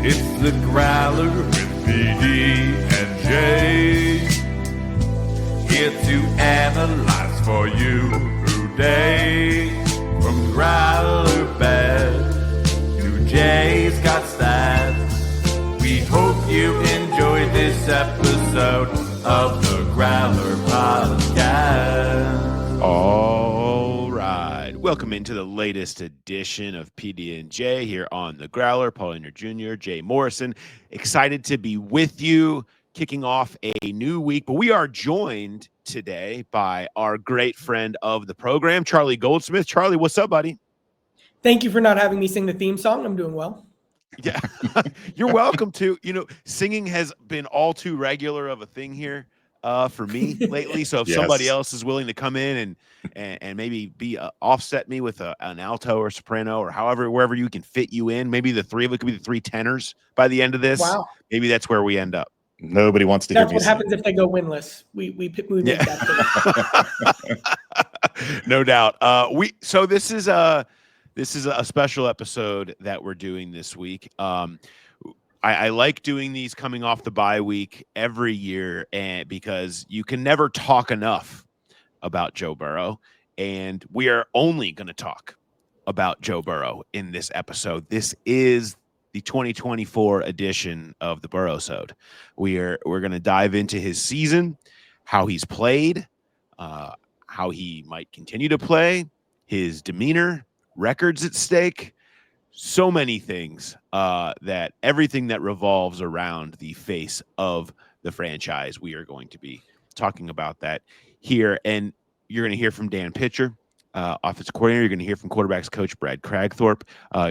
It's the Growler with TD-INT. Here to analyze for you today. From Growler Bed to Jay's Got Stats. We hope you enjoyed this episode of the Growler Podcast. All right. Welcome into the latest edition of PD&J here on the Growler. Paul Inner Jr., Jay Morrison. Excited to be with you, kicking off a new week. But we are joined today by our great friend of the program, Charlie Goldsmith. Charlie, what's up, buddy? Thank you for not having me sing the theme song. I'm doing well. Yeah, you're welcome to. You know, singing has been all too regular of a thing here for me lately. So if somebody else is willing to come in and maybe be offset me with an alto or soprano or however, wherever you can fit you in, maybe the three of it could be the three tenors by the end of this. Wow. Maybe that's where we end up. Nobody wants to hear me. That's what happens if they go winless. We make that thing. No doubt. So this is a special episode that we're doing this week. I like doing these coming off the bye week every year, and because you can never talk enough about Joe Burrow, and we are only going to talk about Joe Burrow in this episode. This is the 2024 edition of the Burrow-sode. We're going to dive into his season, how he's played, how he might continue to play, his demeanor, records at stake, so many things, that everything that revolves around the face of the franchise. We are going to be talking about that here, and you're going to hear from Dan Pitcher, offensive coordinator. You're going to hear from quarterbacks coach Brad Kragthorpe.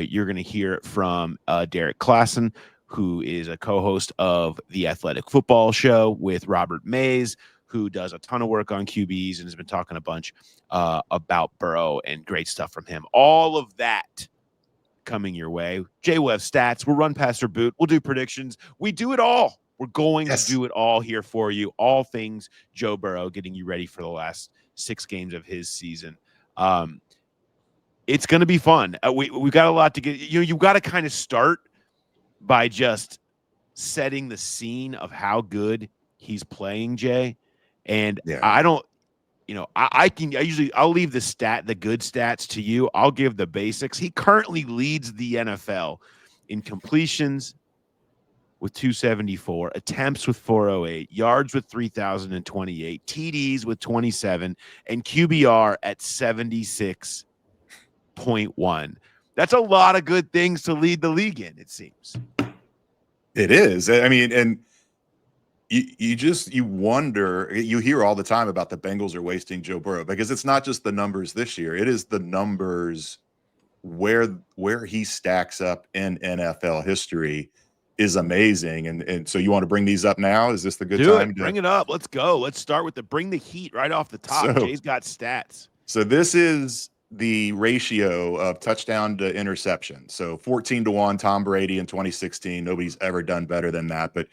You're going to hear from Derrik Klassen, who is a co-host of the Athletic Football Show with Robert Mays, who does a ton of work on QBs and has been talking a bunch about Burrow, and great stuff from him. All of that coming your way. Jay will have stats. We'll run past our boot. We'll do predictions. We do it all. We're going to do it all here for you. All things Joe Burrow, getting you ready for the last 6 games of his season. It's going to be fun. We've got a lot to get. You've got to kind of start by just setting the scene of how good he's playing, Jay. And I don't, I'll leave the good stats to you. I'll give the basics. He currently leads the NFL in completions with 274, attempts with 408, yards with 3,028, TDs with 27, and QBR at 76.1. That's a lot of good things to lead the league in, it seems. It is. I mean, and you wonder, you hear all the time about the Bengals are wasting Joe Burrow, because it's not just the numbers this year. It is the numbers where he stacks up in NFL history is amazing. And so you want to bring these up now? Is this the good time? Bring it up. Let's go. Let's start with bring the heat right off the top. Jay's got stats. So this is the ratio of touchdown to interception. So 14-1, Tom Brady in 2016. Nobody's ever done better than that. But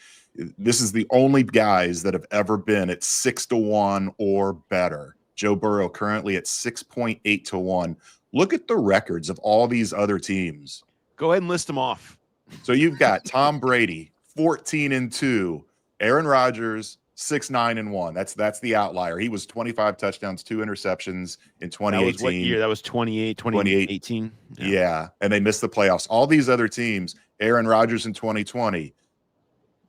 this is the only guys that have ever been at 6-1 or better. Joe Burrow currently at 6.8-1. Look at the records of all these other teams. Go ahead and list them off. So you've got Tom Brady, 14-2. Aaron Rodgers, 6-9-1. That's the outlier. He was 25 touchdowns, 2 interceptions in 2018. That was what year? That was 2018. Yeah, and they missed the playoffs. All these other teams, Aaron Rodgers in 2020,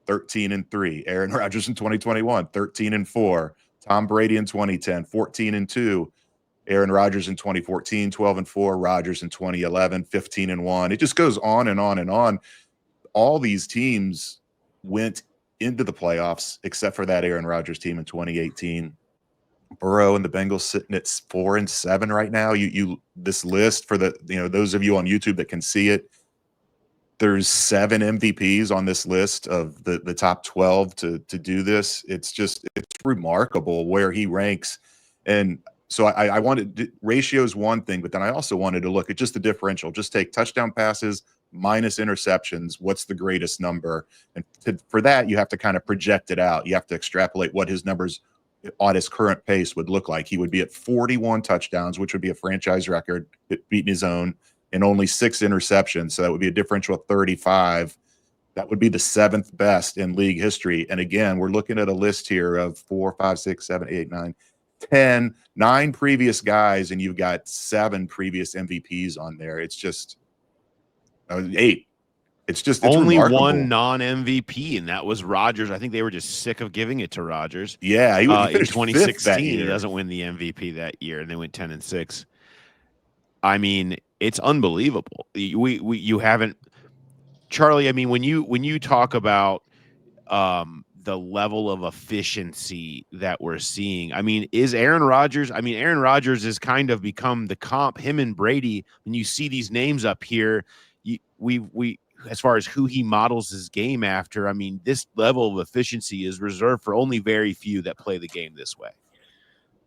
13-3. Aaron Rodgers in 2021, 13-4. Tom Brady in 2010, 14-2. Aaron Rodgers in 2014, 12-4. Rodgers in 2011, 15-1. It just goes on and on and on. All these teams went into the playoffs except for that Aaron Rodgers team in 2018. Burrow and the Bengals sitting at 4-7 right now. This list for those of you on YouTube that can see it, there's 7 MVPs on this list of the top 12 to do this. It's remarkable where he ranks. And so I wanted ratios one thing, but then I also wanted to look at just the differential. Just take touchdown passes minus interceptions. What's the greatest number? And for that, you have to kind of project it out. You have to extrapolate what his numbers on his current pace would look like. He would be at 41 touchdowns, which would be a franchise record, beating his own, and only 6 interceptions. So that would be a differential of 35. That would be the 7th best in league history. And again, we're looking at a list here of 4, 5, 6, 7, 8, 9, 10, 9 previous guys, and you've got 7 previous MVPs on there. It's just 8. It's only remarkable. one non-MVP, and that was Rodgers. I think they were just sick of giving it to Rodgers. Yeah, he in finished 2016. he doesn't win the MVP that year, and they went 10-6. I mean, it's unbelievable. You haven't, Charlie. I mean, when you talk about the level of efficiency that we're seeing, I mean, is Aaron Rodgers? I mean, Aaron Rodgers has kind of become the comp. Him and Brady. When you see these names up here, we as far as who he models his game after, I mean, this level of efficiency is reserved for only very few that play the game this way.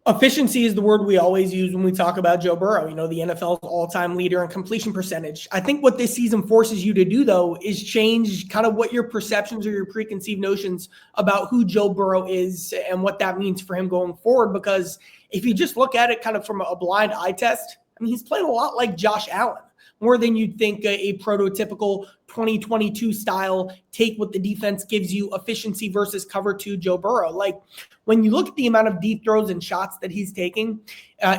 Efficiency is the word we always use when we talk about Joe Burrow, the NFL's all-time leader in completion percentage. I think what this season forces you to do, though, is change kind of what your perceptions or your preconceived notions about who Joe Burrow is and what that means for him going forward. Because if you just look at it kind of from a blind eye test, I mean, he's played a lot like Josh Allen, more than you'd think a prototypical 2022 style, take what the defense gives you, efficiency versus cover 2 Joe Burrow. Like, when you look at the amount of deep throws and shots that he's taking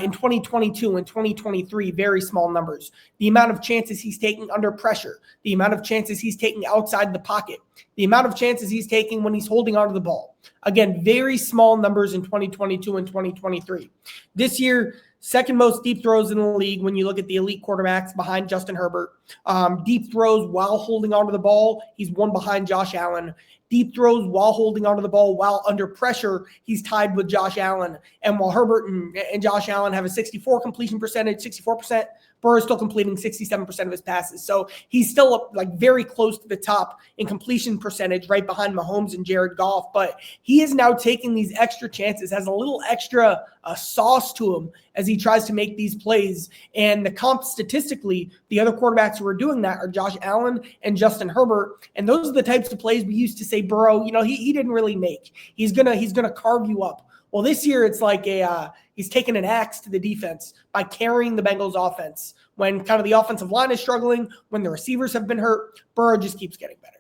in 2022 and 2023, very small numbers. The amount of chances he's taking under pressure, the amount of chances he's taking outside the pocket, the amount of chances he's taking when he's holding onto the ball. Again, very small numbers in 2022 and 2023. This year, second most deep throws in the league when you look at the elite quarterbacks behind Justin Herbert. Deep throws while holding onto the ball, he's one behind Josh Allen. Deep throws while holding onto the ball while under pressure, he's tied with Josh Allen. And while Herbert and Josh Allen have a 64 completion percentage, 64%, Burrow is still completing 67% of his passes. So he's still like very close to the top in completion percentage, right behind Mahomes and Jared Goff. But he is now taking these extra chances, has a little extra sauce to him as he tries to make these plays. And the comp statistically, the other quarterbacks who are doing that are Josh Allen and Justin Herbert. And those are the types of plays we used to say Burrow, he didn't really make. He's gonna carve you up. Well, this year it's like he's taken an axe to the defense by carrying the Bengals offense. When kind of the offensive line is struggling, when the receivers have been hurt, Burrow just keeps getting better.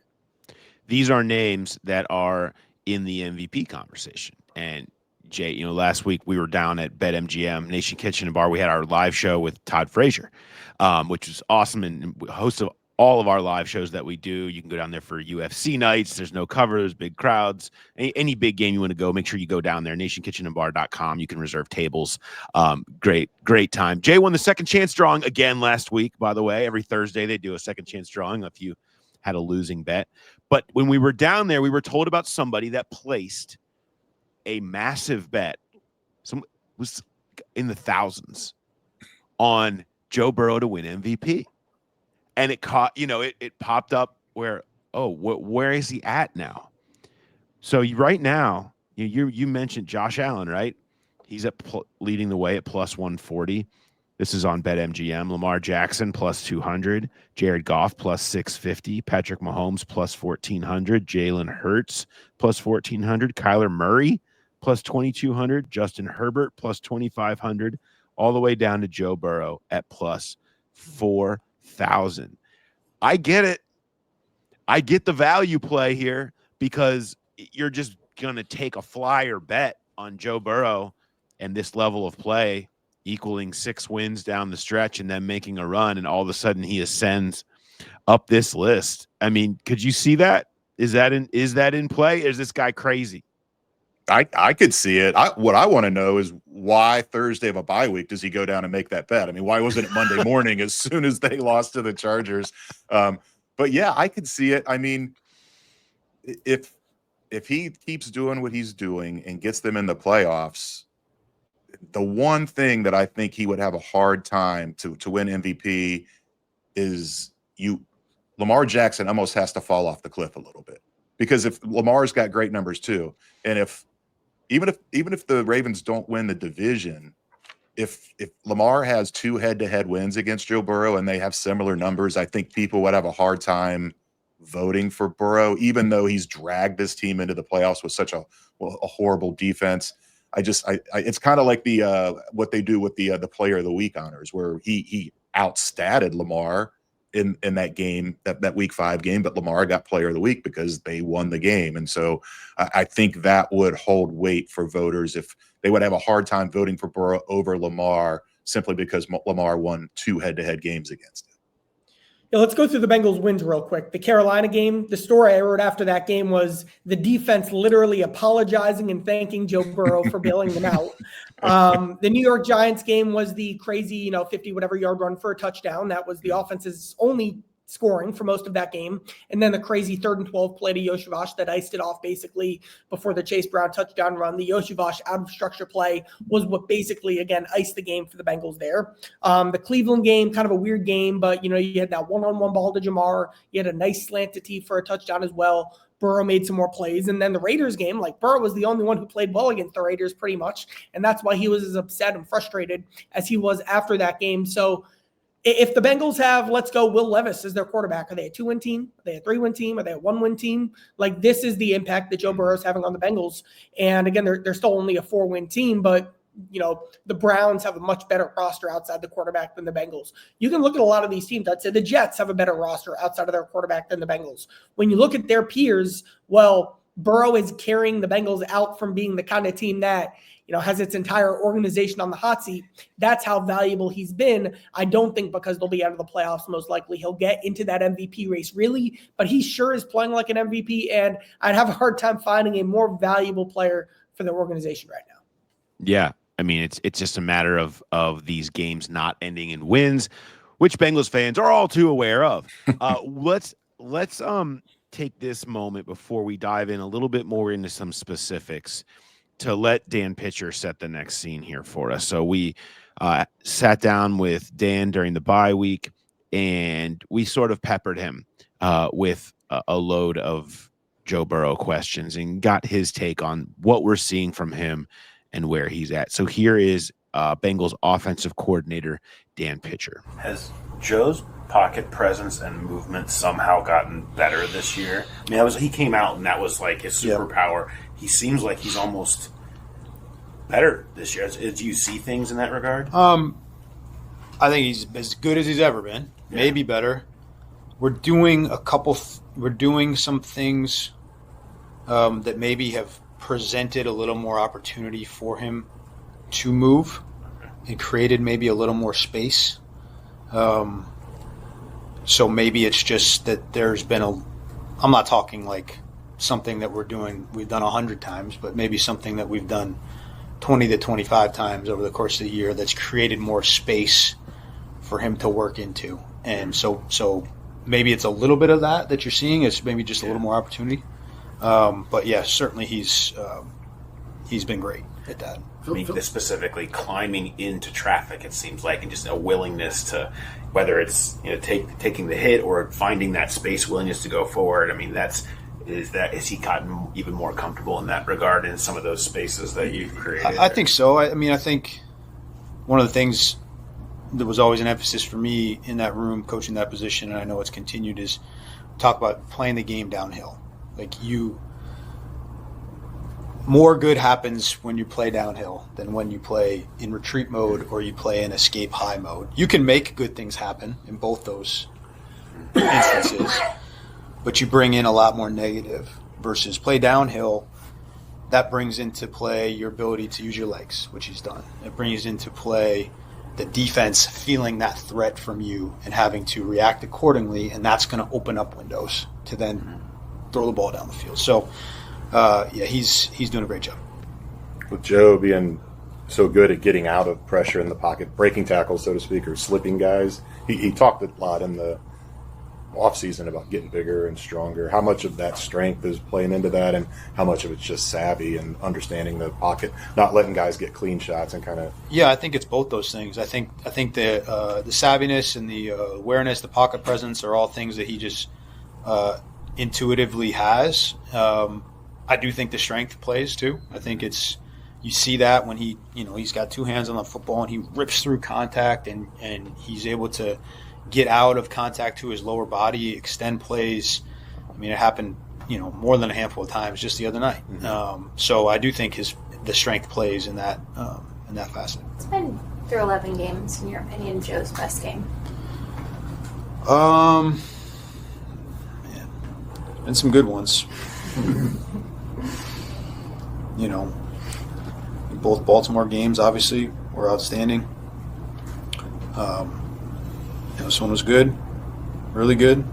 These are names that are in the MVP conversation. And Jay, last week we were down at BetMGM Nation Kitchen and Bar. We had our live show with Todd Frazier, which was awesome, and host of all of our live shows that we do. You can go down there for UFC nights. There's no cover. There's big crowds. Any big game you want to go, make sure you go down there, nationkitchenandbar.com. You can reserve tables. Great time. Jay won the second chance drawing again last week, by the way. Every Thursday they do a second chance drawing if you had a losing bet. But when we were down there, we were told about somebody that placed a massive bet. Was in the thousands on Joe Burrow to win MVP. And it caught, it popped up where is he at now? So right now, you mentioned Josh Allen, right? He's leading the way at plus 140. This is on BetMGM. Lamar Jackson plus 200. Jared Goff plus 650. Patrick Mahomes plus 1,400. Jalen Hurts plus 1,400. Kyler Murray plus 2,200. Justin Herbert plus 2,500. All the way down to Joe Burrow at plus 4,000. I get it. I get the value play here because you're just going to take a flyer bet on Joe Burrow and this level of play equaling 6 wins down the stretch and then making a run, and all of a sudden he ascends up this list. I mean, could you see that? Is that in play? Is this guy crazy? I could see it. What I want to know is why Thursday of a bye week does he go down and make that bet? I mean, why wasn't it Monday morning as soon as they lost to the Chargers? But yeah, I could see it. I mean, if he keeps doing what he's doing and gets them in the playoffs, the one thing that I think he would have a hard time to win MVP is Lamar Jackson almost has to fall off the cliff a little bit, because if Lamar's got great numbers too, and even if the Ravens don't win the division, if Lamar has 2 head-to-head wins against Joe Burrow and they have similar numbers, I think people would have a hard time voting for Burrow, even though he's dragged this team into the playoffs with such a horrible defense. It's kind of like what they do with the Player of the Week honors, where he outstatted Lamar, in that game, that week 5 game, but Lamar got player of the week because they won the game. And so I think that would hold weight for voters if they would have a hard time voting for Burrow over Lamar simply because Lamar won 2 head-to-head games against him. Yeah, let's go through the Bengals wins real quick. The Carolina game, the story I wrote after that game was the defense literally apologizing and thanking Joe Burrow for bailing them out. The New York Giants game was the crazy, 50 whatever yard run for a touchdown. That was the offense's only scoring for most of that game. And then the crazy 3rd and 12 play to Yoshivas that iced it off basically before the Chase Brown touchdown run. The Yoshivas out of structure play was what basically, again, iced the game for the Bengals there. The Cleveland game, kind of a weird game, but, you had that one-on-one ball to Jamar. You had a nice slant to T for a touchdown as well. Burrow made some more plays. And then the Raiders game, Burrow was the only one who played well against the Raiders pretty much. And that's why he was as upset and frustrated as he was after that game. So if the Bengals have, let's go, Will Levis as their quarterback, are they a 2-win team? Are they a 3-win team? Are they a 1-win team? This is the impact that Joe Burrow is having on the Bengals. And again, they're still only a 4-win team, but the Browns have a much better roster outside the quarterback than the Bengals. You can look at a lot of these teams. I'd say the Jets have a better roster outside of their quarterback than the Bengals. When you look at their peers, well, Burrow is carrying the Bengals out from being the kind of team that has its entire organization on the hot seat. That's how valuable he's been. I don't think because they'll be out of the playoffs, most likely he'll get into that MVP race really, but he sure is playing like an MVP, and I'd have a hard time finding a more valuable player for the organization right now. Yeah. I mean, it's just a matter of these games not ending in wins, which Bengals fans are all too aware of. Let's take this moment before we dive in a little bit more into some specifics to let Dan Pitcher set the next scene here for us. So we sat down with Dan during the bye week, and we sort of peppered him with a load of Joe Burrow questions and got his take on what we're seeing from him and where he's at. So here is Bengals offensive coordinator Dan Pitcher. Has Joe's pocket presence and movement somehow gotten better this year? I mean, he came out and that was his superpower. Yep. He seems like he's almost better this year. Do you see things in that regard? I think he's as good as he's ever been. Yeah. Maybe better. We're doing some things that maybe have presented a little more opportunity for him to move and created maybe a little more space. So maybe it's just that there's been I'm not talking something that we've done 100 times, but maybe something that we've done 20 to 25 times over the course of the year that's created more space for him to work into. And so maybe it's a little bit of that you're seeing. It's maybe just a little more opportunity. But yeah, certainly he's been great at that. I mean, specifically climbing into traffic, it seems like, and just a willingness to, whether it's taking the hit or finding that space, willingness to go forward. I mean, is he gotten even more comfortable in that regard in some of those spaces that you've created? I think so. I think one of the things that was always an emphasis for me in that room, coaching that position, and I know it's continued, is talk about playing the game downhill. More good happens when you play downhill than when you play in retreat mode or you play in escape high mode. You can make good things happen in both those instances, but you bring in a lot more negative versus play downhill. That brings into play your ability to use your legs, which he's done. It brings into play the defense feeling that threat from you and having to react accordingly, and that's going to open up windows to then throw the ball down the field. So, he's doing a great job. With Joe being so good at getting out of pressure in the pocket, breaking tackles, so to speak, or slipping guys, he talked a lot in the offseason about getting bigger and stronger. How much of that strength is playing into that, and how much of it's just savvy and understanding the pocket, not letting guys get clean shots and kind of. Yeah, I think it's both those things. I think the savviness and the awareness, the pocket presence are all things that he just intuitively has. I do think the strength plays too. I think you see that when he's got two hands on the football and he rips through contact and he's able to get out of contact to his lower body, extend plays. I mean, it happened, more than a handful of times just the other night. Mm-hmm. So I do think the strength plays in that facet. It's been through 11 games, in your opinion, Joe's best game. Man, been some good ones. Both Baltimore games obviously were outstanding. This one was good, really good.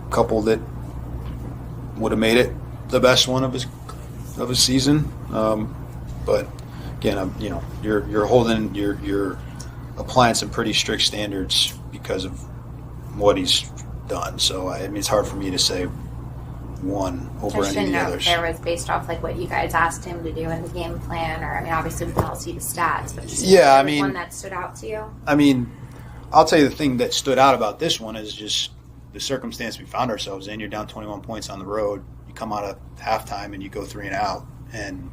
Couple that would have made it the best one of his season. But again, you're applying some pretty strict standards because of what he's done. So it's hard for me to say one over any of the others. If there was based off like what you guys asked him to do in the game plan, or obviously we can all see the stats, but just one that stood out to you. I'll tell you the thing that stood out about this one is just the circumstance we found ourselves in. You're down 21 points on the road. You come out of halftime and you go 3 and out. And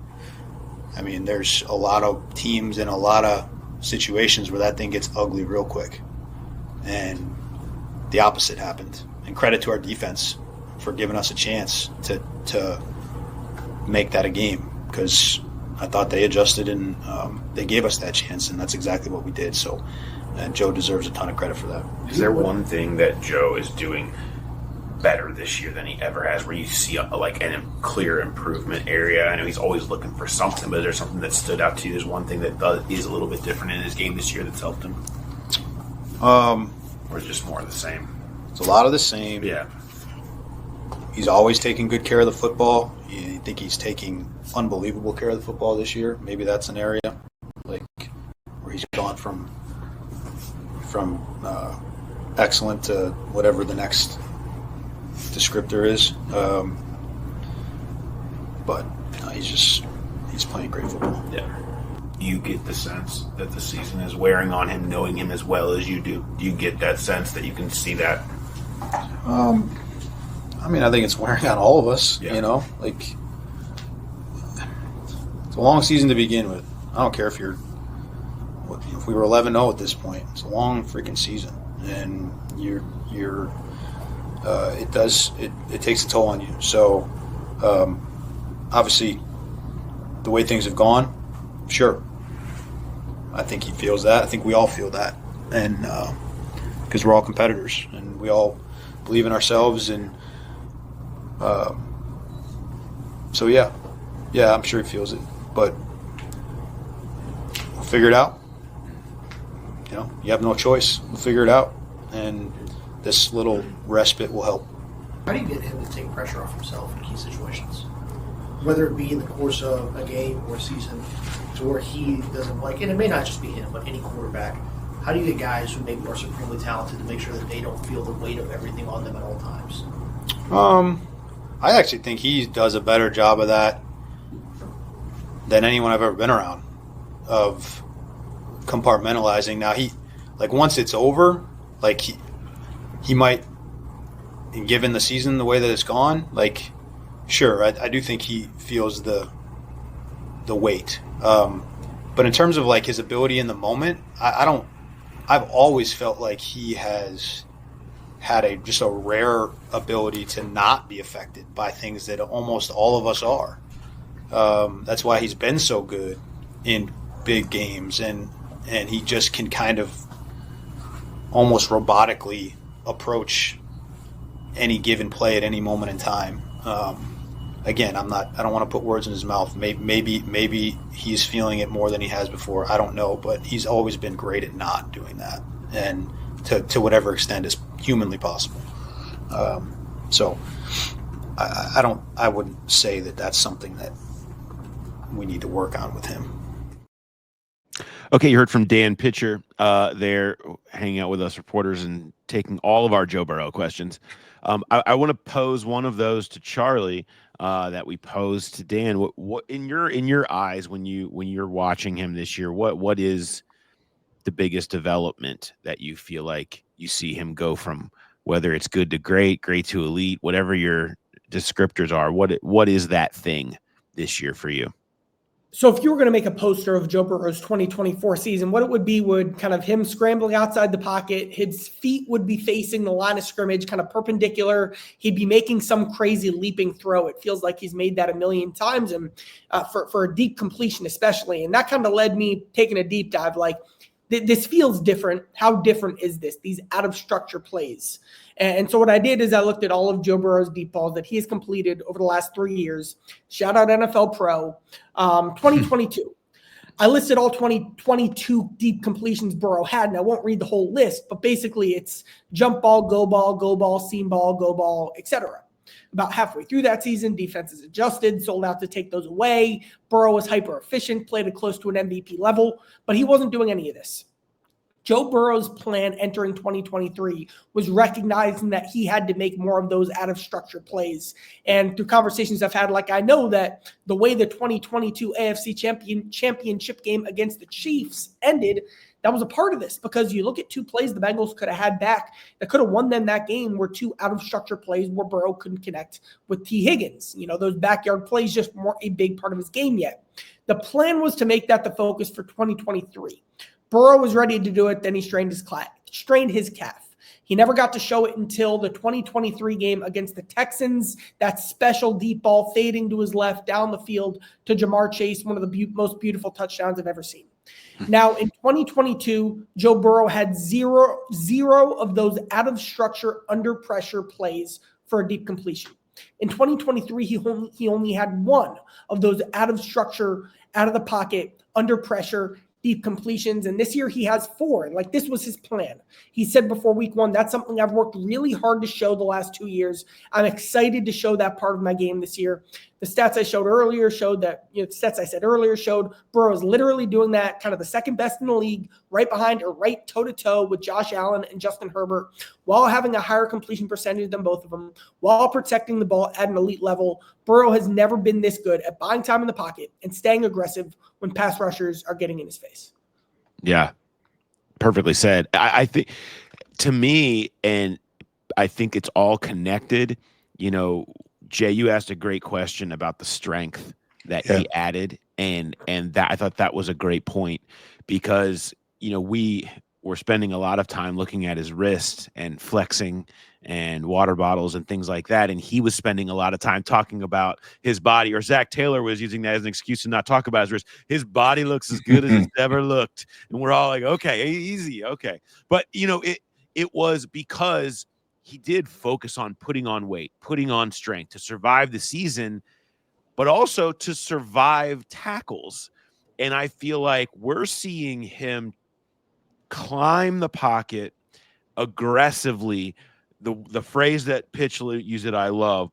there's a lot of teams in a lot of situations where that thing gets ugly real quick. And the opposite happened. And credit to our defense for giving us a chance to make that a game, because I thought they adjusted and they gave us that chance, and that's exactly what we did. So, and Joe deserves a ton of credit for that. Is there one thing that Joe is doing better this year than he ever has, where you see a clear improvement area? I know he's always looking for something, but is there something that stood out to you? There's one thing that is a little bit different in his game this year that's helped him? Or is it just more of the same? It's a lot of the same. Yeah. He's always taking good care of the football. I think he's taking unbelievable care of the football this year. Maybe that's an area where he's gone from excellent to whatever the next descriptor is. But he's playing great football. Yeah. You get the sense that the season is wearing on him, knowing him as well as you do. Do you get that sense that you can see that? I think it's wearing on all of us, Yeah. It's a long season to begin with. I don't care if we were 11-0 at this point. It's a long freaking season. And it takes a toll on you. So, obviously, the way things have gone, sure. I think he feels that. I think we all feel that. And because we're all competitors and we all believe in ourselves. And so, yeah, I'm sure he feels it. But we'll figure it out. You have no choice. We'll figure it out. And this little respite will help. How do you get him to take pressure off himself in key situations? Whether it be in the course of a game or a season, to where he doesn't and it may not just be him, but any quarterback. How do you get guys who maybe are supremely talented to make sure that they don't feel the weight of everything on them at all times? I actually think he does a better job of that than anyone I've ever been around, of compartmentalizing. Now once it's over, he might, given the season the way that it's gone, sure, I do think he feels the weight. But in terms of his ability in the moment, I've always felt like he has had just a rare ability to not be affected by things that almost all of us are. That's why he's been so good in big games, and he just can kind of almost robotically approach any given play at any moment in time. Again, I don't want to put words in his mouth. Maybe he's feeling it more than he has before. I don't know, but he's always been great at not doing that, and to whatever extent is humanly possible. So I wouldn't say that that's something that we need to work on with him. Okay, you heard from Dan Pitcher there, hanging out with us reporters and taking all of our Joe Burrow questions. I want to pose one of those to Charlie that we posed to Dan. What in your eyes, when you're watching him this year, what is the biggest development that you feel like you see him go from, whether it's good to great to elite, whatever your descriptors are? What is that thing this year for you? So if you were going to make a poster of Joe Burrow's 2024 season, what it would be would kind of him scrambling outside the pocket. His feet would be facing the line of scrimmage, kind of perpendicular. He'd be making some crazy leaping throw. It feels like he's made that a million times, and for a deep completion especially. And that kind of led me taking a deep dive. this feels different. How different is this? These out of structure plays. And so what I did is I looked at all of Joe Burrow's deep balls that he has completed over the last 3 years. Shout out NFL Pro. 2022. I listed all 2022 deep completions Burrow had, and I won't read the whole list, but basically it's jump ball, go ball, seam ball, go ball, etc. About halfway through that season, defenses adjusted, sold out to take those away. Burrow was hyper efficient, played it close to an MVP level, but he wasn't doing any of this. Joe Burrow's plan entering 2023 was recognizing that he had to make more of those out of structure plays. And through conversations I've had, I know that the way the 2022 AFC championship game against the Chiefs ended, that was a part of this, because you look at 2 plays the Bengals could have had back that could have won them that game were 2 out of structure plays where Burrow couldn't connect with T. Higgins. Those backyard plays just weren't a big part of his game yet. The plan was to make that the focus for 2023. Burrow was ready to do it, then he strained his calf. He never got to show it until the 2023 game against the Texans, that special deep ball fading to his left down the field to Jamar Chase, one of the most beautiful touchdowns I've ever seen. Now, in 2022, Joe Burrow had zero of those out of structure, under pressure plays for a deep completion. In 2023, he only had 1 of those out of structure, out of the pocket, under pressure, deep completions. And this year he has 4. This was his plan. He said before week 1, that's something I've worked really hard to show the last 2 years. I'm excited to show that part of my game this year. The stats I showed earlier showed that, the stats I said earlier showed Burrow is literally doing that, kind of the second best in the league, right behind or right toe-to-toe with Josh Allen and Justin Herbert, while having a higher completion percentage than both of them, while protecting the ball at an elite level. Burrow has never been this good at buying time in the pocket and staying aggressive when pass rushers are getting in his face. Yeah, perfectly said. I think, to me, and I think it's all connected. Jay, you asked a great question about the strength that he added, and that I thought that was a great point, because we were spending a lot of time looking at his wrist and flexing and water bottles and things like that, and he was spending a lot of time talking about his body, or Zach Taylor was using that as an excuse to not talk about his wrist. His body looks as good as it's ever looked, and we're all like, okay, easy, okay. But it was because he did focus on putting on weight, putting on strength to survive the season, but also to survive tackles. And I feel like we're seeing him climb the pocket aggressively. The phrase that Pitch used it, I love,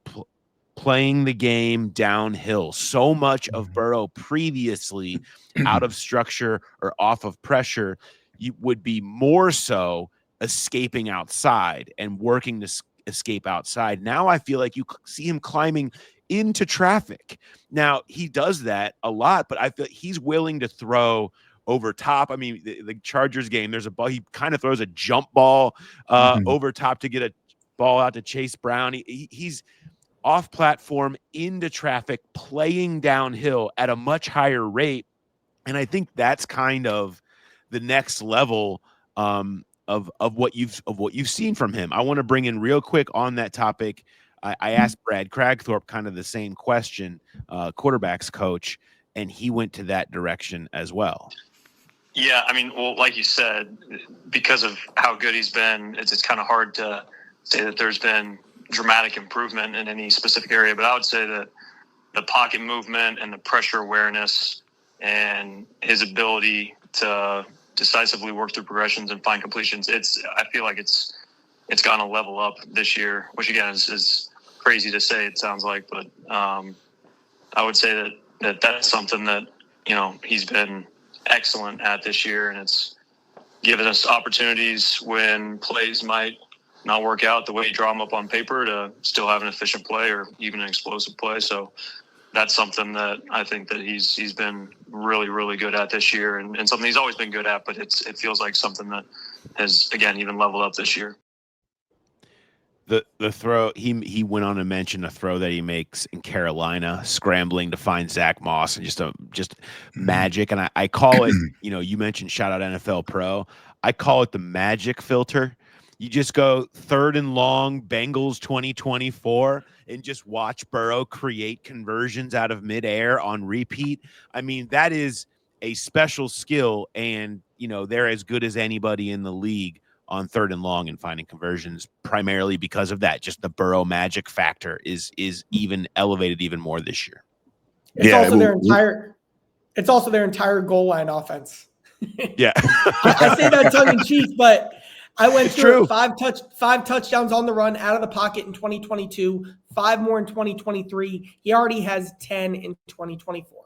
playing the game downhill. So much of Burrow previously out of structure or off of pressure, you would be more so escaping outside and working to escape outside. Now I feel like you see him climbing into traffic. Now he does that a lot, but I feel he's willing to throw over top. I mean, the Chargers game, there's a ball. He kind of throws a jump ball over top to get a ball out to Chase Brown. He's off platform into traffic, playing downhill at a much higher rate. And I think that's kind of the next level of what you've seen from him. I want to bring in real quick on that topic. I asked Brad Kragthorpe kind of the same question, quarterbacks coach, and he went to that direction as well. Yeah, I mean, well, like you said, because of how good he's been, it's kind of hard to say that there's been dramatic improvement in any specific area. But I would say that the pocket movement and the pressure awareness and his ability to decisively work through progressions and find completions, I feel like it's gone a level up this year, which again is crazy to say, it sounds like, but I would say that's something that he's been excellent at this year, and it's given us opportunities when plays might not work out the way you draw them up on paper to still have an efficient play or even an explosive play. So that's something that I think that he's been really, really good at this year, and something he's always been good at, but it feels like something that has, again, even leveled up this year. The throw, he went on to mention a throw that he makes in Carolina, scrambling to find Zach Moss, and just magic. And I call it, you mentioned shout out NFL Pro. I call it the magic filter. You just go 3rd and long, Bengals 2024, and just watch Burrow create conversions out of midair on repeat. I mean, that is a special skill. And, they're as good as anybody in the league on 3rd and long and finding conversions, primarily because of that. Just the Burrow magic factor is even elevated even more this year. It's also their entire goal line offense. Yeah. I say that tongue in cheek, but I went through true. 5 touchdowns on the run out of the pocket in 2022, 5 more in 2023. He already has 10 in 2024.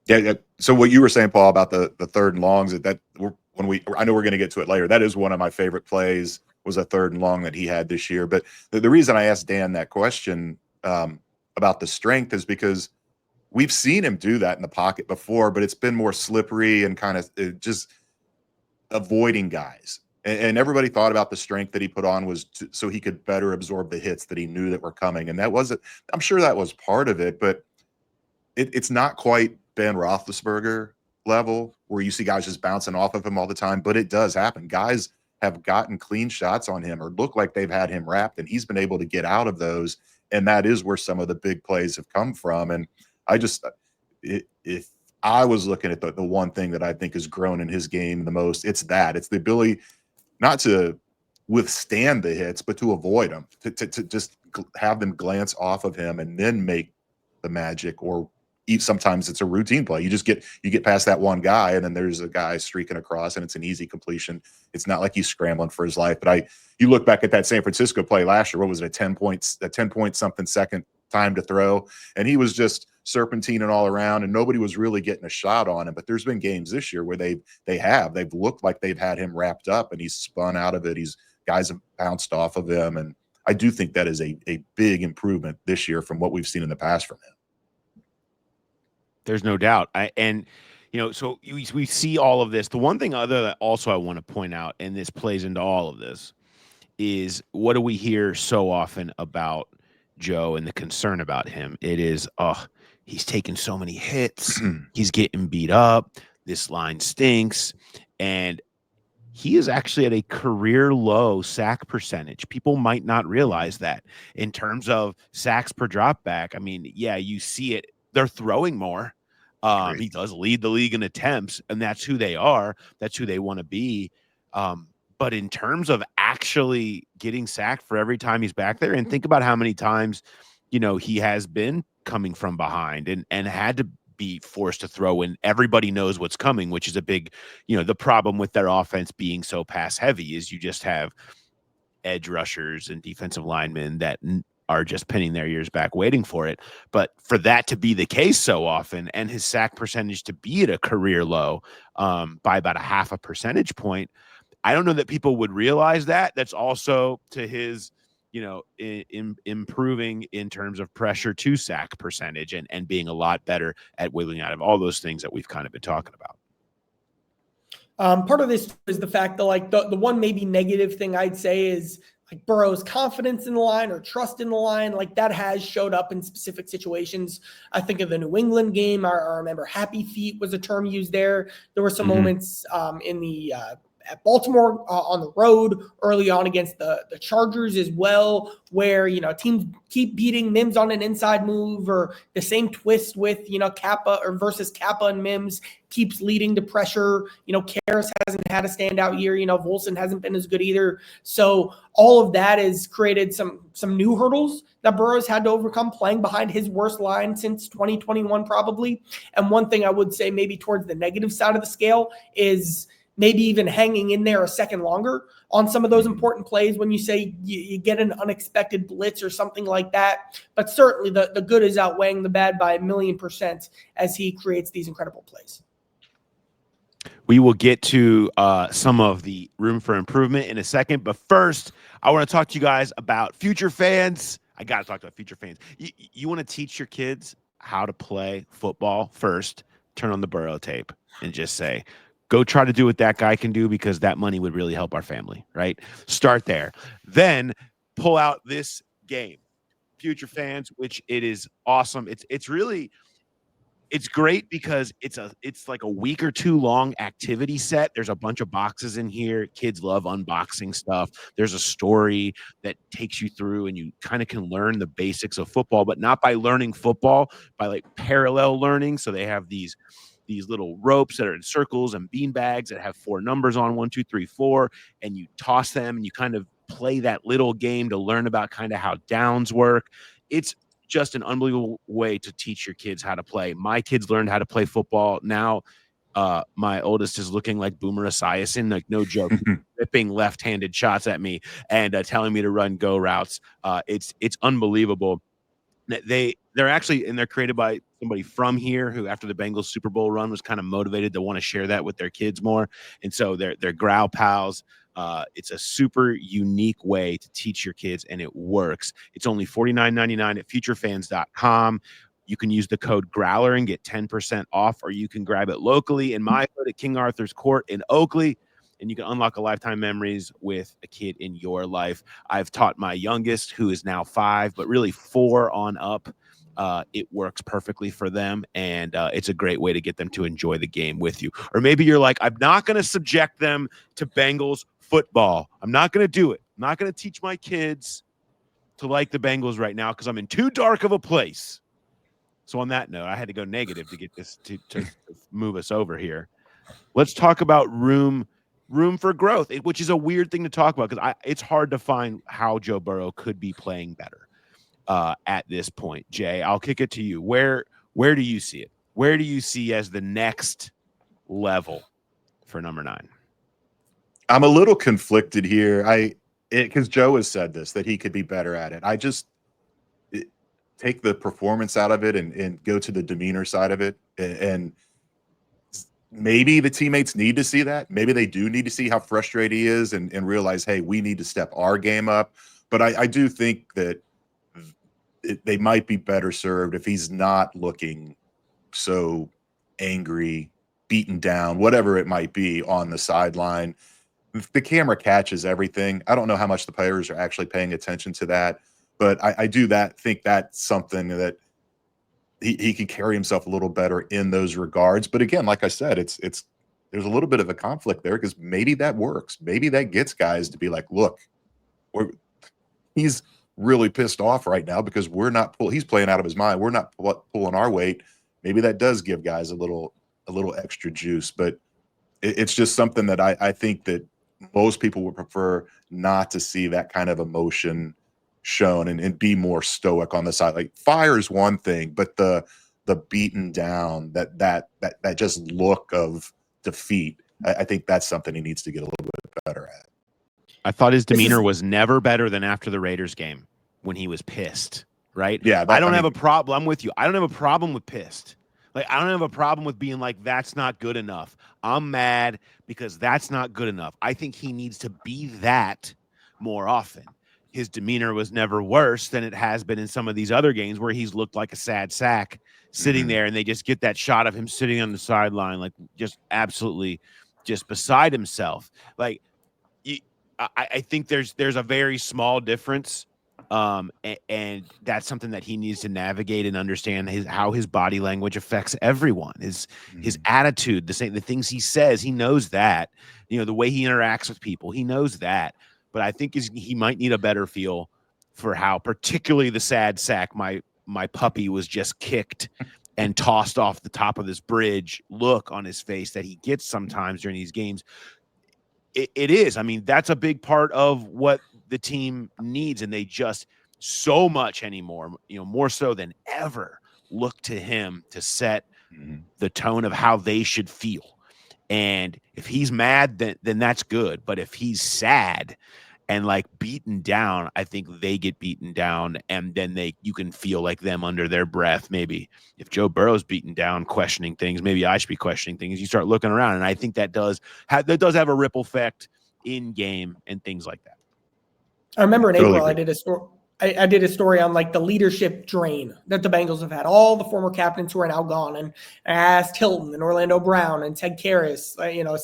Yeah. So what you were saying, Paul, about the 3rd and longs, I know we're going to get to it later. That is one of my favorite plays, was a 3rd and long that he had this year. But the reason I asked Dan that question about the strength is because we've seen him do that in the pocket before, but it's been more slippery and kind of just avoiding guys. And everybody thought about the strength that he put on was so he could better absorb the hits that he knew that were coming. And I'm sure that was part of it, but it's not quite Ben Roethlisberger level where you see guys just bouncing off of him all the time, but it does happen. Guys have gotten clean shots on him or look like they've had him wrapped, and he's been able to get out of those. And that is where some of the big plays have come from. And if I was looking at the one thing that I think has grown in his game the most, it's the ability not to withstand the hits, but to avoid them, to just have them glance off of him and then make the magic. Or sometimes it's a routine play. You get past that one guy, and then there's a guy streaking across, and it's an easy completion. It's not like he's scrambling for his life. But you look back at that San Francisco play last year. What was it? A 10 point something second time to throw, and he was just serpentining all around, and nobody was really getting a shot on him. But there's been games this year where they've looked like they've had him wrapped up, and he's spun out of it. Guys have bounced off of him, and I do think that is a big improvement this year from what we've seen in the past from him. There's no doubt. So we see all of this. The one thing other that also I want to point out, and this plays into all of this, is what do we hear so often about Joe and the concern about him? It is, he's taking so many hits. He's getting beat up. This line stinks. And he is actually at a career low sack percentage. People might not realize that in terms of sacks per drop back. I mean, yeah, you see it. They're throwing more. He does lead the league in attempts, and that's who they are. That's who they want to be. But in terms of actually getting sacked for every time he's back there, and think about how many times, he has been coming from behind and had to be forced to throw when everybody knows what's coming, which is a big, the problem with their offense being so pass heavy is you just have edge rushers and defensive linemen that are just pinning their ears back waiting for it. But for that to be the case so often, and his sack percentage to be at a career low by about a 0.5 percentage point, I don't know that people would realize that. That's also to his, improving in terms of pressure to sack percentage and being a lot better at wiggling out of all those things that we've kind of been talking about. Part of this is the fact that the one maybe negative thing I'd say is Burrow's confidence in the line or trust in the line, that has showed up in specific situations. I think of the New England game. I remember happy feet was a term used there. There were some moments in the at Baltimore on the road early on against the Chargers as well, where, teams keep beating Mims on an inside move, or the same twist with, Kappa or versus Kappa and Mims keeps leading to pressure. Karras hasn't had a standout year. Volson hasn't been as good either. So all of that has created some new hurdles that Burrow's had to overcome playing behind his worst line since 2021 probably. And one thing I would say maybe towards the negative side of the scale is maybe even hanging in there a second longer on some of those important plays when you say you get an unexpected blitz or something like that. But certainly the good is outweighing the bad by 1,000,000% as he creates these incredible plays. We will get to some of the room for improvement in a second. But first, I want to talk to you guys about future fans. I got to talk about future fans. You want to teach your kids how to play football first, turn on the Burrow tape and just say, go try to do what that guy can do, because that money would really help our family, right? Start there. Then pull out this game, future fans, which it is awesome. It's great because it's like a week or two long activity set. There's a bunch of boxes in here. Kids love unboxing stuff. There's a story that takes you through, and you kind of can learn the basics of football, but not by learning football, by parallel learning. So they have these these little ropes that are in circles and bean bags that have 4 numbers on 1, 2, 3, 4, and you toss them and you kind of play that little game to learn about kind of how downs work. It's just an unbelievable way to teach your kids how to play. My kids learned how to play football. Now my oldest is looking like Boomer Esiason, like no joke, ripping left-handed shots at me and telling me to run go routes. It's unbelievable. They're actually, and they're created by somebody from here who, after the Bengals Super Bowl run, was kind of motivated to want to share that with their kids more. And so they're Growl Pals. It's a super unique way to teach your kids, and it works. It's only $49.99 at futurefans.com. You can use the code Growler and get 10% off, or you can grab it locally in my hood at King Arthur's Court in Oakley, and you can unlock a lifetime memories with a kid in your life. I've taught my youngest, who is now 5, but really 4 on up. It works perfectly for them, and it's a great way to get them to enjoy the game with you. Or maybe you're like, I'm not going to subject them to Bengals football. I'm not going to do it. I'm not going to teach my kids to like the Bengals right now because I'm in too dark of a place. So on that note, I had to go negative to get this to move us over here. Let's talk about room for growth, which is a weird thing to talk about because it's hard to find how Joe Burrow could be playing better at this point. Jay, I'll kick it to you. Where do you see it? Where do you see as the next level for number 9? I'm a little conflicted here. Because Joe has said this, that he could be better at it. I just take the performance out of it and go to the demeanor side of it. And maybe the teammates need to see that. Maybe they do need to see how frustrated he is and realize, hey, we need to step our game up. But I do think that they might be better served if he's not looking so angry, beaten down, whatever it might be on the sideline. The camera catches everything. I don't know how much the players are actually paying attention to that, but I think that's something that he can carry himself a little better in those regards. But again, like I said, there's a little bit of a conflict there because maybe that works. Maybe that gets guys to be like, look, he's really pissed off right now because he's playing out of his mind. We're not pulling our weight. Maybe that does give guys a little extra juice, but it's just something that I think that most people would prefer not to see that kind of emotion shown and be more stoic on the side. Like fire is one thing, but the beaten down, that just look of defeat, I think that's something he needs to get a little bit better at. I thought his demeanor was never better than after the Raiders game when he was pissed, right? Yeah. I don't have a problem. I'm with you. I don't have a problem with pissed. Like, I don't have a problem with being like, that's not good enough. I'm mad because that's not good enough. I think he needs to be that more often. His demeanor was never worse than it has been in some of these other games where he's looked like a sad sack sitting there, and they just get that shot of him sitting on the sideline, like just absolutely just beside himself. Like, I think there's a very small difference. And that's something that he needs to navigate and understand how his body language affects everyone. His attitude, the things he says, he knows that. The way he interacts with people, he knows that. But I think he might need a better feel for how, particularly the sad sack, my puppy was just kicked and tossed off the top of this bridge look on his face that he gets sometimes during these games. It is. I mean, that's a big part of what the team needs, and they just so much anymore, more so than ever, look to him to set the tone of how they should feel. And if he's mad, then that's good. But if he's sad and like beaten down, I think they get beaten down, and then you can feel like them under their breath. Maybe if Joe Burrow's beaten down, questioning things, maybe I should be questioning things. You start looking around, and I think that does have a ripple effect in game and things like that. I remember in April, I did a story on like the leadership drain that the Bengals have had. All the former captains who are now gone, and I asked Hilton and Orlando Brown and Ted Karras,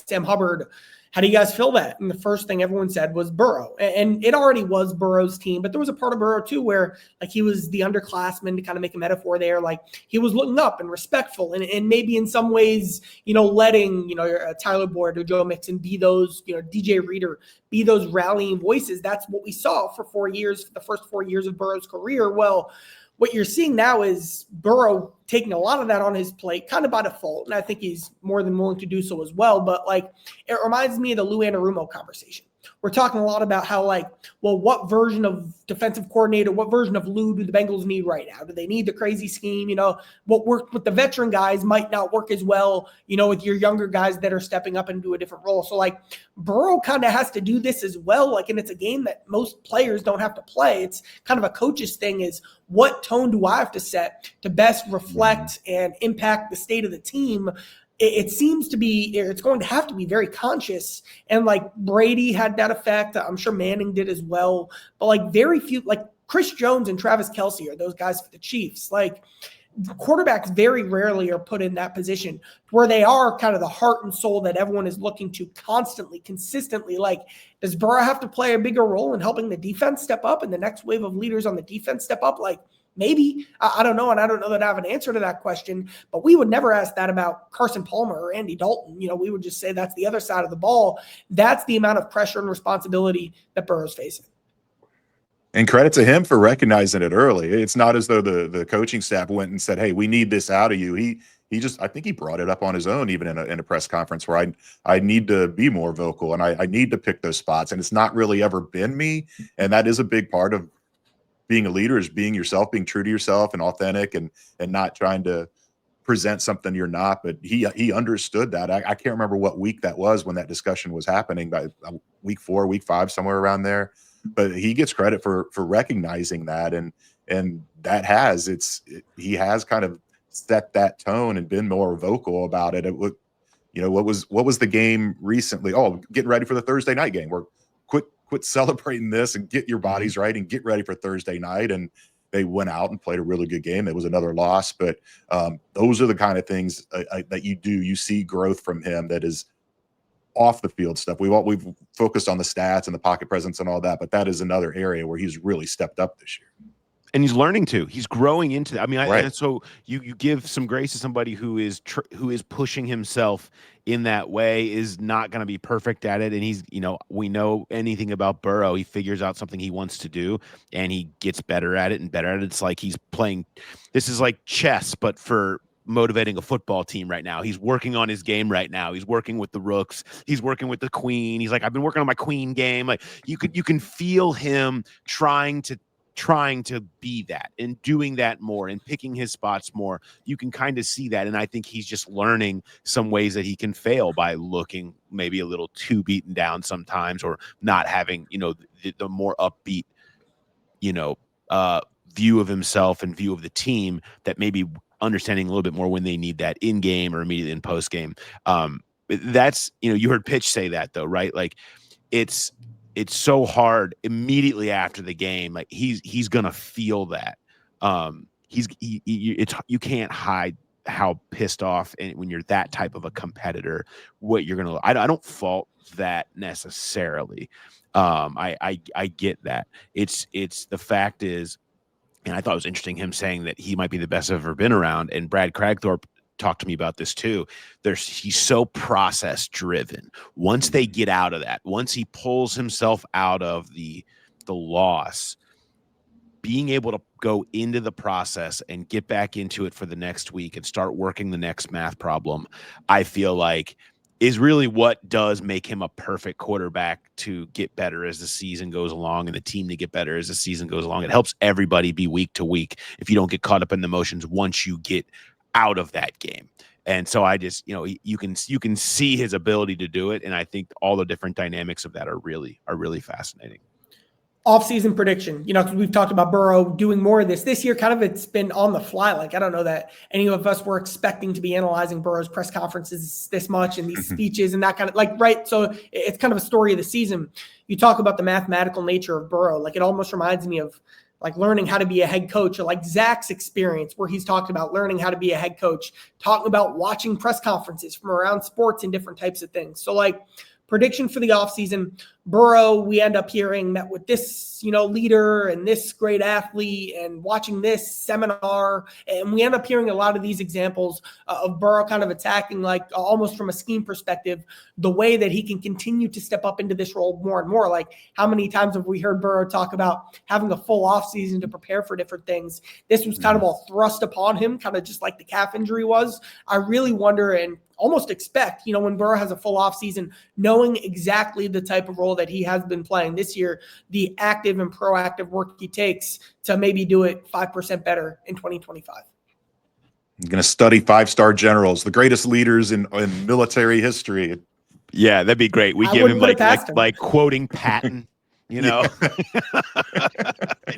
Sam Hubbard, how do you guys feel that? And the first thing everyone said was Burrow. And it already was Burrow's team, but there was a part of Burrow too where like he was the underclassman, to kind of make a metaphor there. Like he was looking up and respectful and maybe in some ways, letting, Tyler Boyd or Joe Mixon be those, DJ Reader, be those rallying voices. That's what we saw for 4 years, for the first 4 years of Burrow's career. Well, what you're seeing now is Burrow taking a lot of that on his plate, kind of by default. And I think he's more than willing to do so as well. But like, it reminds me of the Lou Anarumo conversation. We're talking a lot about how, like, well, what version of defensive coordinator, what version of Lou do the Bengals need right now? Do they need the crazy scheme? You know, what worked with the veteran guys might not work as well, you know, with your younger guys that are stepping up into a different role. So, like, Burrow kind of has to do this as well. Like, and it's a game that most players don't have to play. It's kind of a coach's thing, is what tone do I have to set to best reflect and impact the state of the team? It seems to be, it's going to have to be very conscious. And like Brady had that effect. I'm sure Manning did as well. But like very few, like Chris Jones and Travis Kelce are those guys for the Chiefs. Like quarterbacks very rarely are put in that position where they are kind of the heart and soul that everyone is looking to constantly, consistently. Like, does Burrow have to play a bigger role in helping the defense step up and the next wave of leaders on the defense step up? Like, maybe. I don't know, and I don't know that I have an answer to that question, but we would never ask that about Carson Palmer or Andy Dalton. You know, we would just say that's the other side of the ball. That's the amount of pressure and responsibility that Burrow's facing. And credit to him for recognizing it early. It's not as though the coaching staff went and said, hey, we need this out of you. He just, I think he brought it up on his own, even in a press conference, where I need to be more vocal and I need to pick those spots. And it's not really ever been me. And that is a big part of being a leader, is being yourself, being true to yourself and authentic, and not trying to present something you're not. But he understood that. I can't remember what week that was when that discussion was happening, by week 4, week 5, somewhere around there. But he gets credit for recognizing that, and that he has kind of set that tone and been more vocal about it. It would, you know, what was the game recently? Oh, getting ready for the Thursday night game. We're quit celebrating this and get your bodies right and get ready for Thursday night. And they went out and played a really good game. It was another loss, but those are the kind of things that you do. You see growth from him that is off the field stuff. We've focused on the stats and the pocket presence and all that, but that is another area where he's really stepped up this year. And he's learning to. He's growing into that. I mean, right. And so you give some grace to somebody who is pushing himself in that way, is not going to be perfect at it. And he's, you know, we know anything about Burrow, he figures out something he wants to do and he gets better at it and better at it. It's like he's playing. This is like chess, but for motivating a football team right now. He's working on his game right now. He's working with the rooks. He's working with the queen. He's like, I've been working on my queen game. Like you can feel him trying to be that and doing that more and picking his spots more. You can kind of see that. And I think he's just learning some ways that he can fail by looking maybe a little too beaten down sometimes, or not having, you know, the more upbeat, you know, view of himself and view of the team, that maybe understanding a little bit more when they need that in game or immediately in post game. That's, you know, you heard Pitch say that though, right? Like it's so hard immediately after the game. Like he's gonna feel that. You can't hide how pissed off, and when you're that type of a competitor, what you're gonna. I don't fault that necessarily. I get that. It's the fact is, and I thought it was interesting him saying that he might be the best I've ever been around. And Brad Kragthorpe talked to me about this too. He's so process driven. Once they get out of that, once he pulls himself out of the loss, being able to go into the process and get back into it for the next week and start working the next math problem, I feel like is really what does make him a perfect quarterback to get better as the season goes along, and the team to get better as the season goes along. It helps everybody be week to week if you don't get caught up in the emotions once you get out of that game. And so I just, you know, you can see his ability to do it. And I think all the different dynamics of that are really fascinating. Off-season prediction, you know, because we've talked about Burrow doing more of this year. Kind of it's been on the fly. Like, I don't know that any of us were expecting to be analyzing Burrow's press conferences this much and these speeches and that kind of, like, right. So it's kind of a story of the season. You talk about the mathematical nature of Burrow. Like, it almost reminds me of like learning how to be a head coach, or like Zach's experience where he's talked about learning how to be a head coach, talking about watching press conferences from around sports and different types of things. So like Prediction for the offseason, Burrow, we end up hearing, met with this, leader and this great athlete and watching this seminar. And we end up hearing a lot of these examples of Burrow kind of attacking, like almost from a scheme perspective, the way that he can continue to step up into this role more and more. Like, how many times have we heard Burrow talk about having a full offseason to prepare for different things? This was kind of all thrust upon him, kind of just like the calf injury was. I really wonder and almost expect, when Burrow has a full offseason, knowing exactly the type of role that he has been playing this year, the active and proactive work he takes to maybe do it 5% better in 2025. I'm going to study 5-star generals, the greatest leaders in military history. Yeah, that'd be great. We give him like quoting Patton. I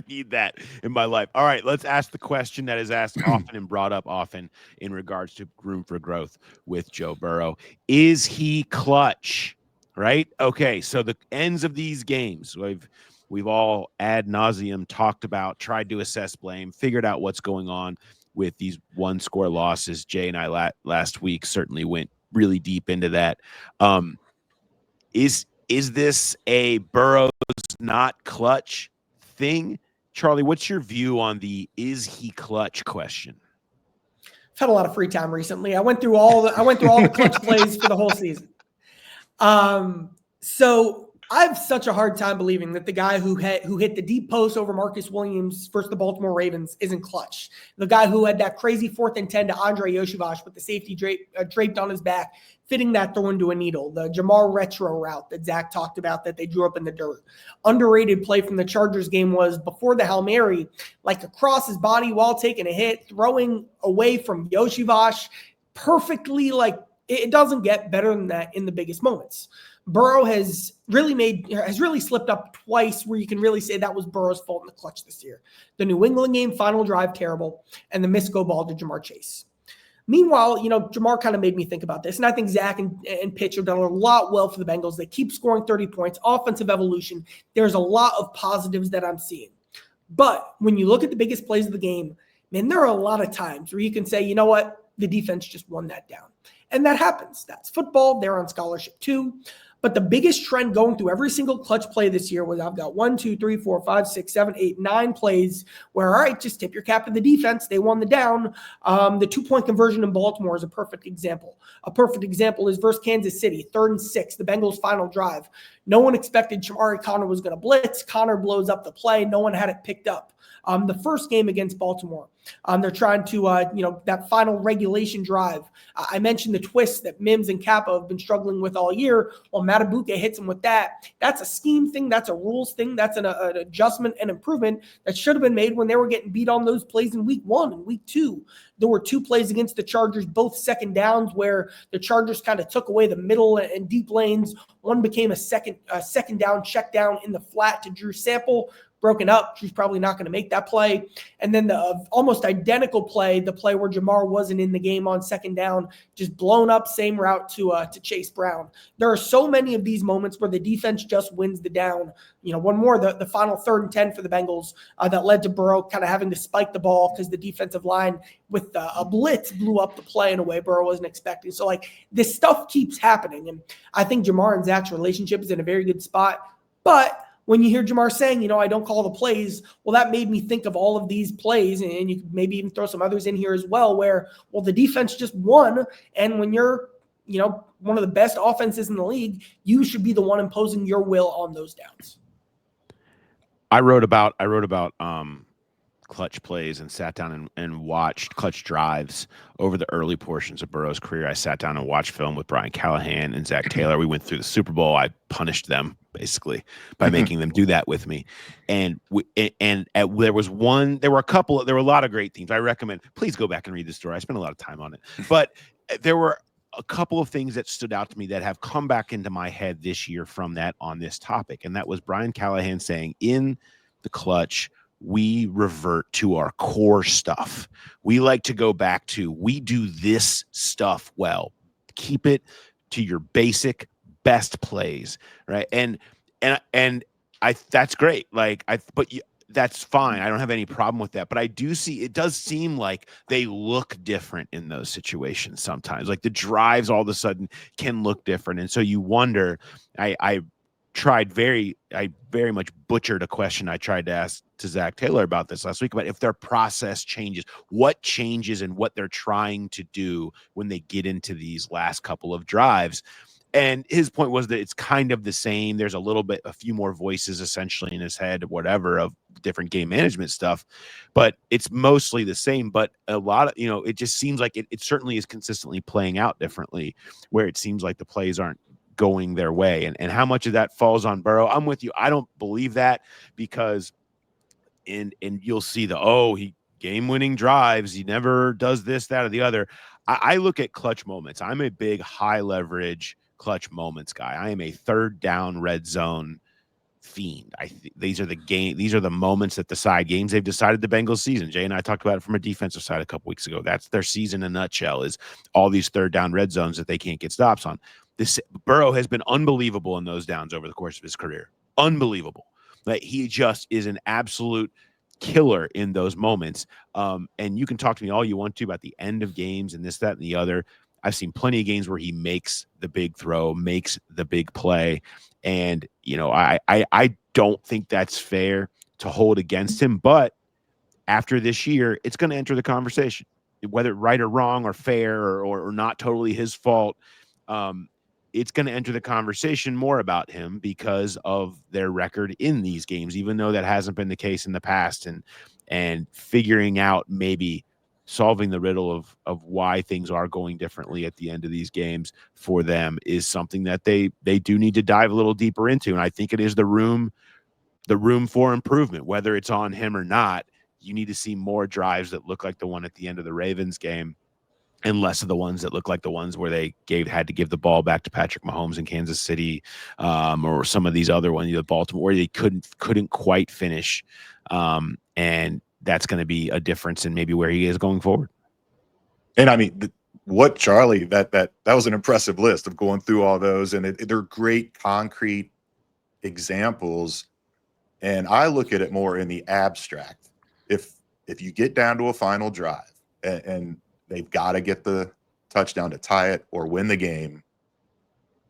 need that in my life. All right, let's ask the question that is asked often and brought up often in regards to room for growth with Joe Burrow. Is he clutch? Right? Okay, so the ends of these games, we've all ad nauseum talked about, tried to assess blame, figured out what's going on with these one-score losses. Jay and I last week certainly went really deep into that. Is this a Burrow's not clutch thing? Charlie, what's your view on the is he clutch question? I've had a lot of free time recently. I went through all the clutch plays for the whole season. So I have such a hard time believing that the guy who hit the deep post over Marcus Williams versus the Baltimore Ravens isn't clutch. The guy who had that crazy 4th and 10 to Andre Yoshivas with the safety draped on his back, fitting that throw into a needle. The Jamar retro route that Zach talked about that they drew up in the dirt. Underrated play from the Chargers game was before the Hail Mary, like across his body while taking a hit, throwing away from Yoshivas perfectly. Like, it doesn't get better than that in the biggest moments. Burrow has really slipped up twice where you can really say that was Burrow's fault in the clutch this year. The New England game, final drive, terrible, and the missed go ball to Jamar Chase. Meanwhile, Jamar kind of made me think about this, and I think Zach and Pitch have done a lot well for the Bengals. They keep scoring 30 points, offensive evolution. There's a lot of positives that I'm seeing. But when you look at the biggest plays of the game, man, there are a lot of times where you can say, you know what, the defense just won that down. And that happens. That's football. They're on scholarship too. But the biggest trend going through every single clutch play this year was I've got 1, 2, 3, 4, 5, 6, 7, 8, 9 plays where, all right, just tip your cap to the defense. They won the down. The 2-point conversion in Baltimore is a perfect example. A perfect example is versus Kansas City, 3rd and 6, the Bengals' final drive. No one expected Shamari Connor was going to blitz. Connor blows up the play. No one had it picked up. The first game against Baltimore, they're trying to, that final regulation drive. I mentioned the twist that Mims and Kappa have been struggling with all year. Well, Matabuke hits him with that. That's a scheme thing. That's a rules thing. That's an adjustment and improvement that should have been made when they were getting beat on those plays in week 1 and week 2. There were 2 plays against the Chargers, both second downs, where the Chargers kind of took away the middle and deep lanes. One became a second down check down in the flat to Drew Sample. Broken up. She's probably not going to make that play. And then the almost identical play, the play where Jamar wasn't in the game on second down, just blown up, same route to Chase Brown. There are so many of these moments where the defense just wins the down. One more, the final 3rd and 10 for the Bengals that led to Burrow kind of having to spike the ball because the defensive line with a blitz blew up the play in a way Burrow wasn't expecting. So, this stuff keeps happening. And I think Jamar and Zach's relationship is in a very good spot. But when you hear Jamar saying, I don't call the plays, well, that made me think of all of these plays, and you could maybe even throw some others in here as well where, well, the defense just won, and when you're, one of the best offenses in the league, you should be the one imposing your will on those downs. I wrote about clutch plays and sat down and watched clutch drives over the early portions of Burrow's career. I sat down and watched film with Brian Callahan and Zach Taylor. We went through the Super Bowl. I punished them basically by making them do that with me. And there were a lot of great teams. I recommend, please go back and read the story. I spent a lot of time on it, but there were a couple of things that stood out to me that have come back into my head this year from that on this topic. And that was Brian Callahan saying in the clutch, we revert to our core stuff. We like to go back to, we do this stuff well. Keep it to your basic best plays, right? And that's great. But that's fine. I don't have any problem with that. But I do see it does seem like they look different in those situations sometimes. Like the drives all of a sudden can look different. And so you wonder, I very much butchered a question I tried to ask to Zach Taylor about this last week about if their process changes, what changes and what they're trying to do when they get into these last couple of drives. And his point was that it's kind of the same. There's a few more voices essentially in his head, whatever, of different game management stuff, but it's mostly the same. But a lot of, it just seems like it certainly is consistently playing out differently, where it seems like the plays aren't going their way. And how much of that falls on Burrow? I'm with you. I don't believe that, because and you'll see he game-winning drives. He never does this, that, or the other. I look at clutch moments. I'm a big high leverage clutch moments guy. I am a third down red zone fiend. These are the moments that decide games. They've decided the Bengals season. Jay and I talked about it from a defensive side a couple weeks ago. That's their season in a nutshell, is all these third down red zones that they can't get stops on. This Burrow has been unbelievable in those downs over the course of his career. Unbelievable. Like, he just is an absolute killer in those moments. And you can talk to me all you want to about the end of games and this, that, and the other. I've seen plenty of games where he makes the big throw, makes the big play. And, I don't think that's fair to hold against him. But after this year, it's going to enter the conversation, whether right or wrong or fair or not totally his fault. It's going to enter the conversation more about him because of their record in these games, even though that hasn't been the case in the past. And figuring out, maybe solving the riddle of why things are going differently at the end of these games for them is something that they do need to dive a little deeper into. And I think it is the room for improvement, whether it's on him or not. You need to see more drives that look like the one at the end of the Ravens game, and less of the ones that look like the ones where they had to give the ball back to Patrick Mahomes in Kansas City, or some of these other ones, Baltimore, where they couldn't quite finish. And that's going to be a difference in maybe where he is going forward. And I mean, what Charlie, that was an impressive list of going through all those, and they're great concrete examples. And I look at it more in the abstract. If you get down to a final drive and they've got to get the touchdown to tie it or win the game,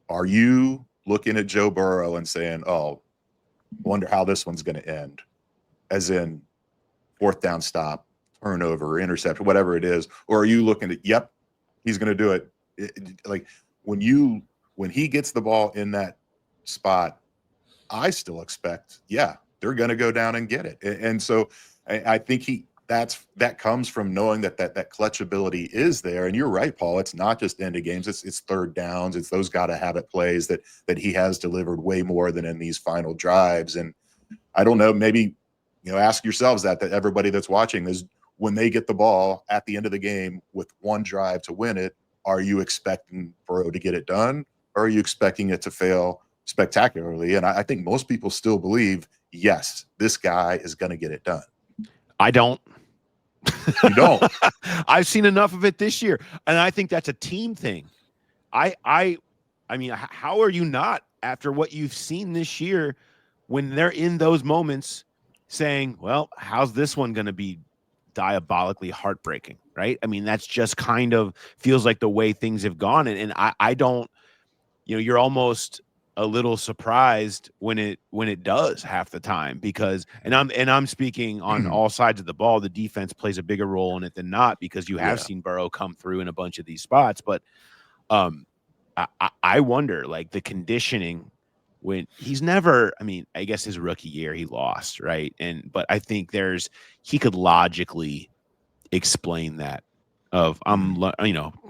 are you looking at Joe Burrow and saying, "Oh, wonder how this one's going to end," as in fourth down stop, turnover, interception, whatever it is? Or are you looking at, yep, he's going to do it? Like when he gets the ball in that spot, I still expect, they're going to go down and get it. And so I think that comes from knowing that clutch ability is there. And you're right, Paul. It's not just end of games. It's third downs. It's those got to have it plays that he has delivered way more than in these final drives. And I don't know, maybe, ask yourselves that everybody that's watching is, when they get the ball at the end of the game with one drive to win it, are you expecting Burrow to get it done, or are you expecting it to fail spectacularly? And I think most people still believe, yes, this guy is going to get it done. I don't. You don't? I've seen enough of it this year, and I think that's a team thing. I mean, how are you not, after what you've seen this year, when they're in those moments, saying, well, how's this one going to be diabolically heartbreaking, right? I mean, that's just kind of feels like the way things have gone. And I don't, you're almost a little surprised when it does half the time, because, and I'm speaking on all sides of the ball, the defense plays a bigger role in it than not, because you have seen Burrow come through in a bunch of these spots. But I wonder, like, the conditioning, when he's never, I mean, I guess his rookie year he lost, right? But I think he could logically explain that of,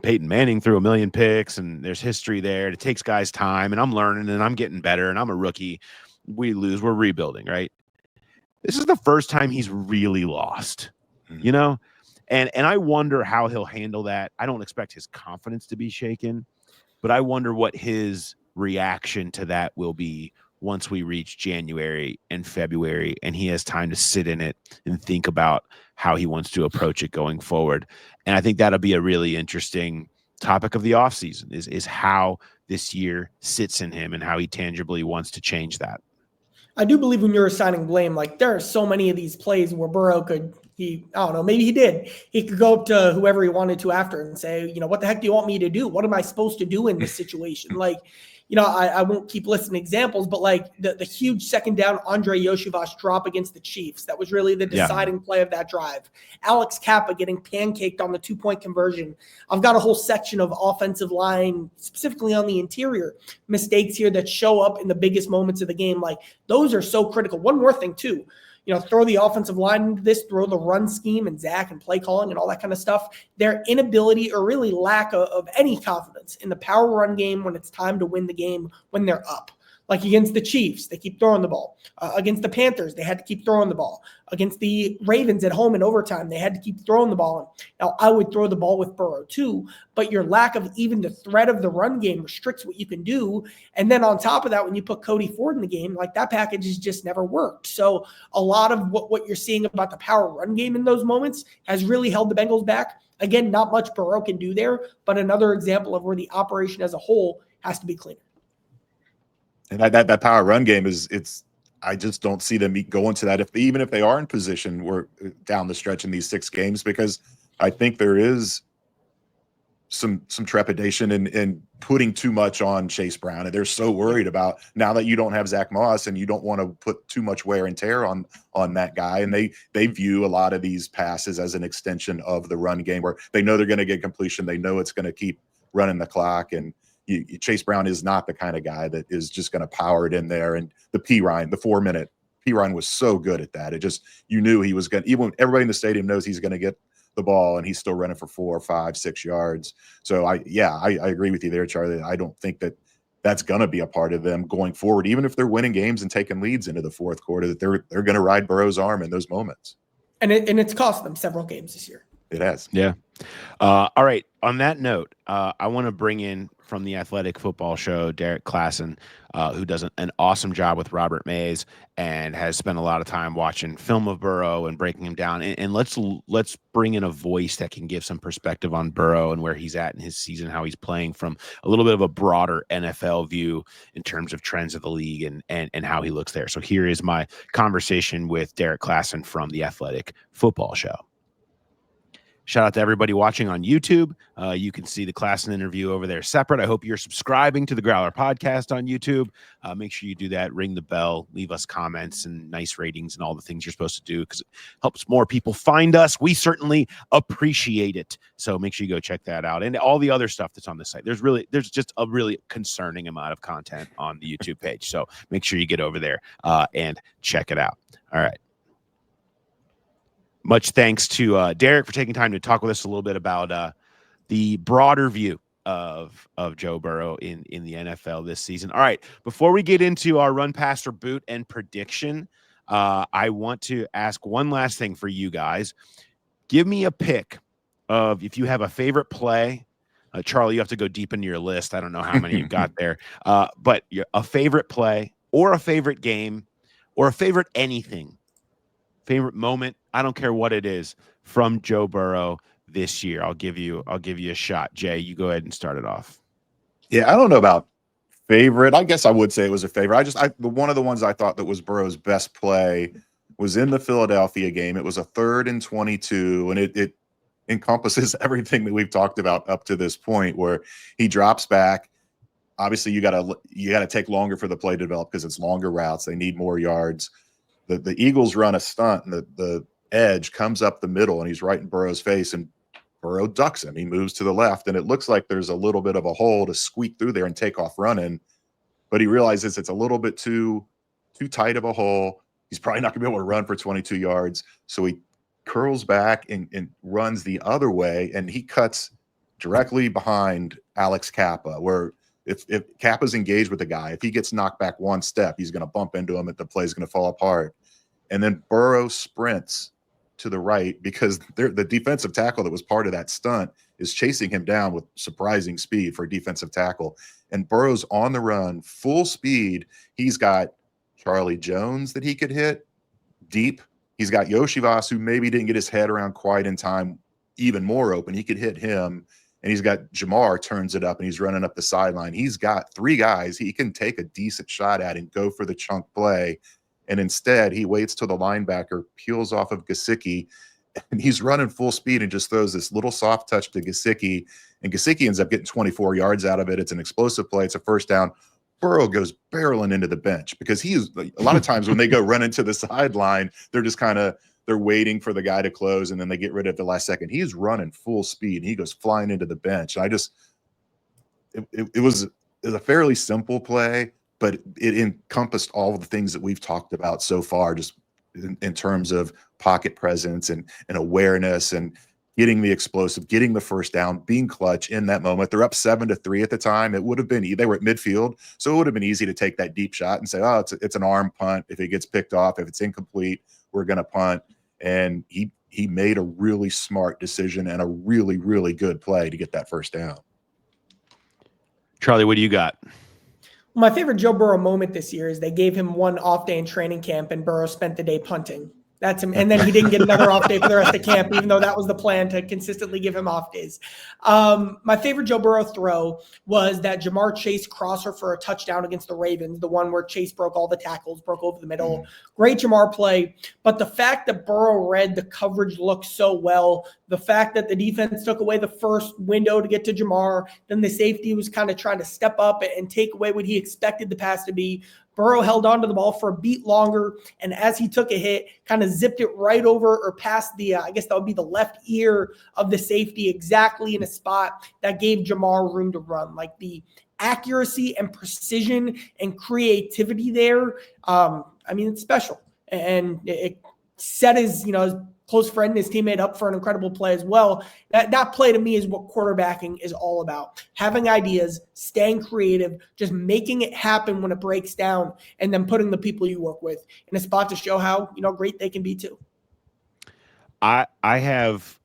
Peyton Manning threw 1 million picks and there's history there. It takes guys time, and I'm learning and I'm getting better and I'm a rookie. We lose, we're rebuilding, right? This is the first time he's really lost, and I wonder how he'll handle that. I don't expect his confidence to be shaken, but I wonder what his reaction to that will be once we reach January and February and he has time to sit in it and think about how he wants to approach it going forward. And I think that'll be a really interesting topic of the offseason is how this year sits in him and how he tangibly wants to change that. I do believe when you're assigning blame, like there are so many of these plays where Burrow I don't know, maybe he did. He could go up to whoever he wanted to after and say, what the heck do you want me to do? What am I supposed to do in this situation? Like, I won't keep listing examples, but like the huge second down Andre Yoshivas drop against the Chiefs, that was really the deciding play of that drive. Alex Kappa getting pancaked on the 2-point conversion. I've got a whole section of offensive line, specifically on the interior, mistakes here that show up in the biggest moments of the game. Like those are so critical. One more thing too. Throw the offensive line into this, throw the run scheme and Zach and play calling and all that kind of stuff. Their inability or really lack of any confidence in the power run game when it's time to win the game when they're up. Like against the Chiefs, they keep throwing the ball. Against the Panthers, they had to keep throwing the ball. Against the Ravens at home in overtime, they had to keep throwing the ball. Now, I would throw the ball with Burrow too, but your lack of even the threat of the run game restricts what you can do. And then on top of that, when you put Cody Ford in the game, like that package has just never worked. So a lot of what you're seeing about the power run game in those moments has really held the Bengals back. Again, not much Burrow can do there, but another example of where the operation as a whole has to be cleaner. And that power run game I just don't see them going to that even if they are in position we're down the stretch in these 6 games, because I think there is some trepidation in putting too much on Chase Brown. And they're so worried about now that you don't have Zach Moss and you don't want to put too much wear and tear on that guy. And they view a lot of these passes as an extension of the run game where they know they're going to get completion. They know it's going to keep running the clock. And Chase Brown is not the kind of guy that is just going to power it in there. And the 4-minute Ryan was so good at that. It just, you knew he was going to, even everybody in the stadium knows he's going to get the ball and he's still running for 4, 5, 6 yards. So I agree with you there, Charlie. I don't think that's going to be a part of them going forward, even if they're winning games and taking leads into the fourth quarter, that they're going to ride Burrow's arm in those moments. And it's cost them several games this year. It has. Yeah. All right. On that note, I want to bring in from the Athletic Football Show, Derrik Klassen, who does an awesome job with Robert Mays and has spent a lot of time watching film of Burrow and breaking him down. And let's bring in a voice that can give some perspective on Burrow and where he's at in his season, how he's playing from a little bit of a broader NFL view in terms of trends of the league and how he looks there. So here is my conversation with Derrik Klassen from the Athletic Football Show. Shout out to everybody watching on YouTube. You can see the Klassen interview over there separate. I hope you're subscribing to the Growler podcast on YouTube. Make sure you do that. Ring the bell. Leave us comments and nice ratings and all the things you're supposed to do because it helps more people find us. We certainly appreciate it. So make sure you go check that out. And all the other stuff that's on the site. There's just a really concerning amount of content on the YouTube page. So make sure you get over there and check it out. All right. Much thanks to Derrik for taking time to talk with us a little bit about the broader view of Joe Burrow in the NFL this season. All right, before we get into our run, pass, or boot and prediction, I want to ask one last thing for you guys. Give me a pick of if you have a favorite play. Charlie, you have to go deep into your list. I don't know how many you've got there, but a favorite play or a favorite game or a favorite anything. Favorite moment, I don't care what it is, from Joe Burrow this year. I'll give you a shot. Jay, you go ahead and start it off. Yeah, I don't know about favorite. I guess I would say it was a favorite. One of the ones I thought that was Burrow's best play was in the Philadelphia game. It was a 3rd and 22, and it encompasses everything that we've talked about up to this point, where he drops back. Obviously, you gotta take longer for the play to develop because it's longer routes. They need more yards. The Eagles run a stunt, and the edge comes up the middle, and he's right in Burrow's face, and Burrow ducks him. He moves to the left, and it looks like there's a little bit of a hole to squeak through there and take off running, but he realizes it's a little bit too tight of a hole. He's probably not going to be able to run for 22 yards, so he curls back and runs the other way, and he cuts directly behind Alex Kappa, where if Kappa's engaged with the guy, if he gets knocked back one step, he's going to bump into him and the play's going to fall apart. And then Burrow sprints to the right because the defensive tackle that was part of that stunt is chasing him down with surprising speed for a defensive tackle. And Burrow's on the run, full speed. He's got Charlie Jones that he could hit deep. He's got Yoshivas, who maybe didn't get his head around quite in time, even more open. He could hit him. And he's got Jamar turns it up, and he's running up the sideline. He's got 3 guys he can take a decent shot at and go for the chunk play. And instead, he waits till the linebacker peels off of Gesicki, and he's running full speed and just throws this little soft touch to Gesicki. And Gesicki ends up getting 24 yards out of it. It's an explosive play. It's a first down. Burrow goes barreling into the bench because he's a lot of times when they go run into the sideline, they're just they're waiting for the guy to close, and then they get rid of it the last second. He's running full speed, and he goes flying into the bench. It was a fairly simple play, but it encompassed all of the things that we've talked about so far, just in terms of pocket presence and awareness and getting the explosive, getting the first down, being clutch in that moment. They're up 7-3 at the time. It would have been, they were at midfield, so it would have been easy to take that deep shot and say, oh, it's an arm punt. If it gets picked off, if it's incomplete, we're going to punt. And he made a really smart decision and a really, really good play to get that first down. Charlie, what do you got? My favorite Joe Burrow moment this year is they gave him one off day in training camp, and Burrow spent the day punting. That's him. And then he didn't get another off day for the rest of camp, even though that was the plan to consistently give him off days. My favorite Joe Burrow throw was that Jamar Chase crosser for a touchdown against the Ravens, the one where Chase broke all the tackles, broke over the middle. Great Jamar play. But the fact that Burrow read the coverage look so well, the fact that the defense took away the first window to get to Jamar, then the safety was kind of trying to step up and take away what he expected the pass to be. Burrow held onto the ball for a beat longer, and as he took a hit, kind of zipped it right over or past the, I guess that would be the left ear of the safety, exactly in a spot that gave Jamar room to run. Like the accuracy and precision and creativity there, it's special. And it set his close friend and his teammate up for an incredible play as well. That play to me is what quarterbacking is all about. Having ideas, staying creative, just making it happen when it breaks down, and then putting the people you work with in a spot to show how great they can be too. I have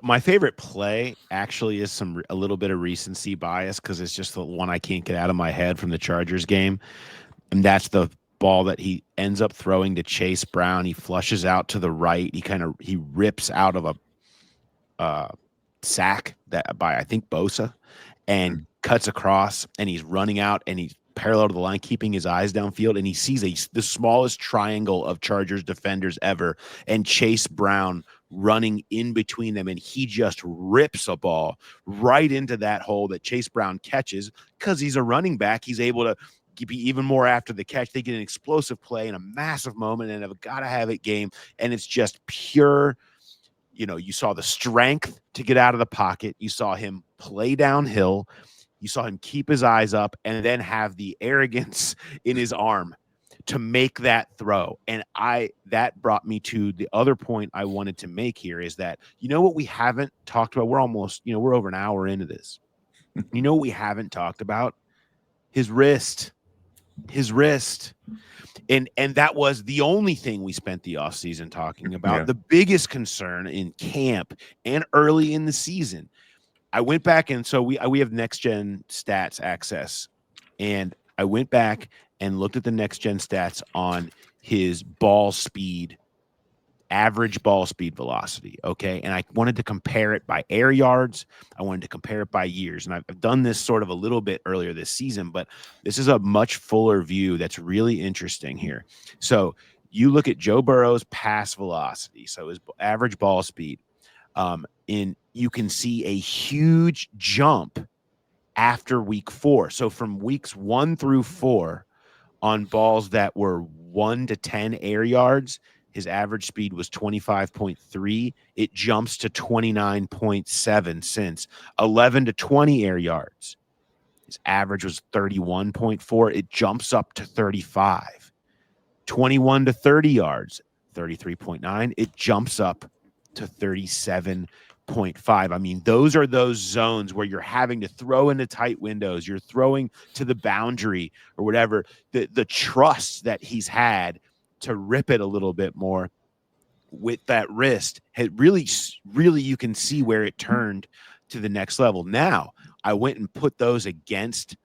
my favorite play actually is a little bit of recency bias because it's just the one I can't get out of my head from the Chargers game, and that's the ball that he ends up throwing to Chase Brown. He flushes out to the right. He rips out of a sack that by I think Bosa and cuts across, and he's running out and he's parallel to the line, keeping his eyes downfield, and he sees the smallest triangle of Chargers defenders ever, and Chase Brown running in between them, and he just rips a ball right into that hole that Chase Brown catches. Because he's a running back, he's able to be even more after the catch. They get an explosive play in a massive moment and have got to have it game. And it's just pure, you saw the strength to get out of the pocket. You saw him play downhill. You saw him keep his eyes up and then have the arrogance in his arm to make that throw. And that brought me to the other point I wanted to make here is that, what we haven't talked about? We're almost, we're over an hour into this. What we haven't talked about? His wrist. And that was the only thing we spent the offseason talking about. Yeah. The biggest concern in camp and early in the season. I went back, and so we have next gen stats access, and I went back and looked at the next gen stats on his ball speed, average ball speed velocity. Okay. And I wanted to compare it by air yards. I wanted to compare it by years. And I've done this sort of a little bit earlier this season, but this is a much fuller view that's really interesting here. So you look at Joe Burrow's pass velocity, so his average ball speed, you can see a huge jump after week 4. So from weeks 1 through 4 on balls that were 1 to 10 air yards, his average speed was 25.3. It jumps to 29.7 since 11 to 20 air yards. His average was 31.4. It jumps up to 35. 21 to 30 yards, 33.9. It jumps up to 37.5. I mean, those are those zones where you're having to throw into tight windows. You're throwing to the boundary or whatever. The trust that he's had to rip it a little bit more with that wrist had really you can see where it turned to the next level. Now I went and put those against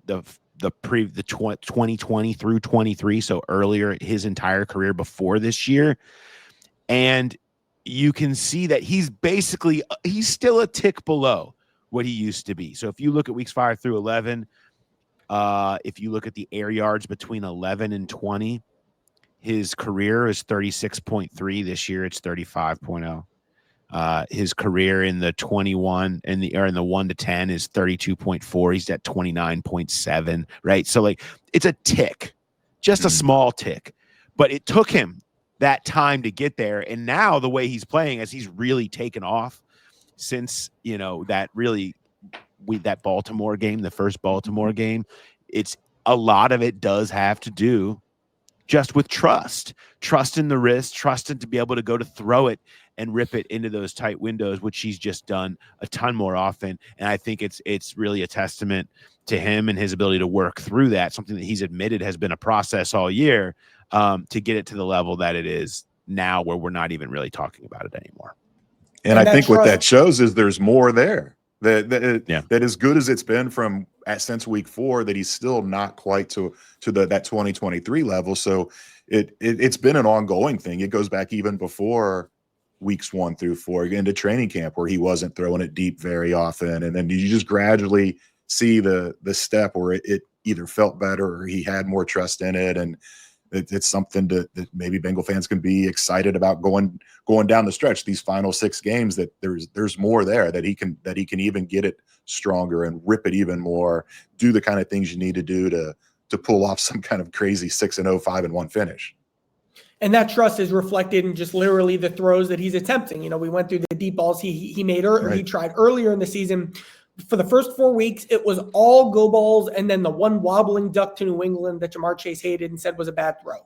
the 2020 through 23, so earlier his entire career before this year, and you can see that he's still a tick below what he used to be. So if you look at weeks 5 through 11, if you look at the air yards between 11 and 20, His career is 36.3. This year it's 35.0. His career in the 21 in the 1 to 10 is 32.4. He's at 29.7, right? So like it's a tick, just a small tick, but it took him that time to get there. And now the way he's playing, as he's really taken off since, that Baltimore game, the first Baltimore game, it's a lot of it does have to do just with trust in the wrist, trusting to be able to go to throw it and rip it into those tight windows, which he's just done a ton more often. And I think it's really a testament to him and his ability to work through that, something that he's admitted has been a process all year, to get it to the level that it is now, where we're not even really talking about it anymore. And I think what that shows is there's more there. That as good as it's been since week 4, that he's still not quite to that 2023 level. So it's been an ongoing thing. It goes back even before weeks 1 through 4 into training camp, where he wasn't throwing it deep very often, and then you just gradually see the step where it either felt better or he had more trust in it, and it's something that maybe Bengal fans can be excited about going down the stretch, these final 6 games, that there's more there, that he can even get it stronger and rip it even more, do the kind of things you need to do to pull off some kind of crazy 6-0, 5-1 finish. And that trust is reflected in just literally the throws that he's attempting. We went through the deep balls he made he tried earlier in the season. For the first 4 weeks, it was all go balls, and then the one wobbling duck to New England that Jamar Chase hated and said was a bad throw.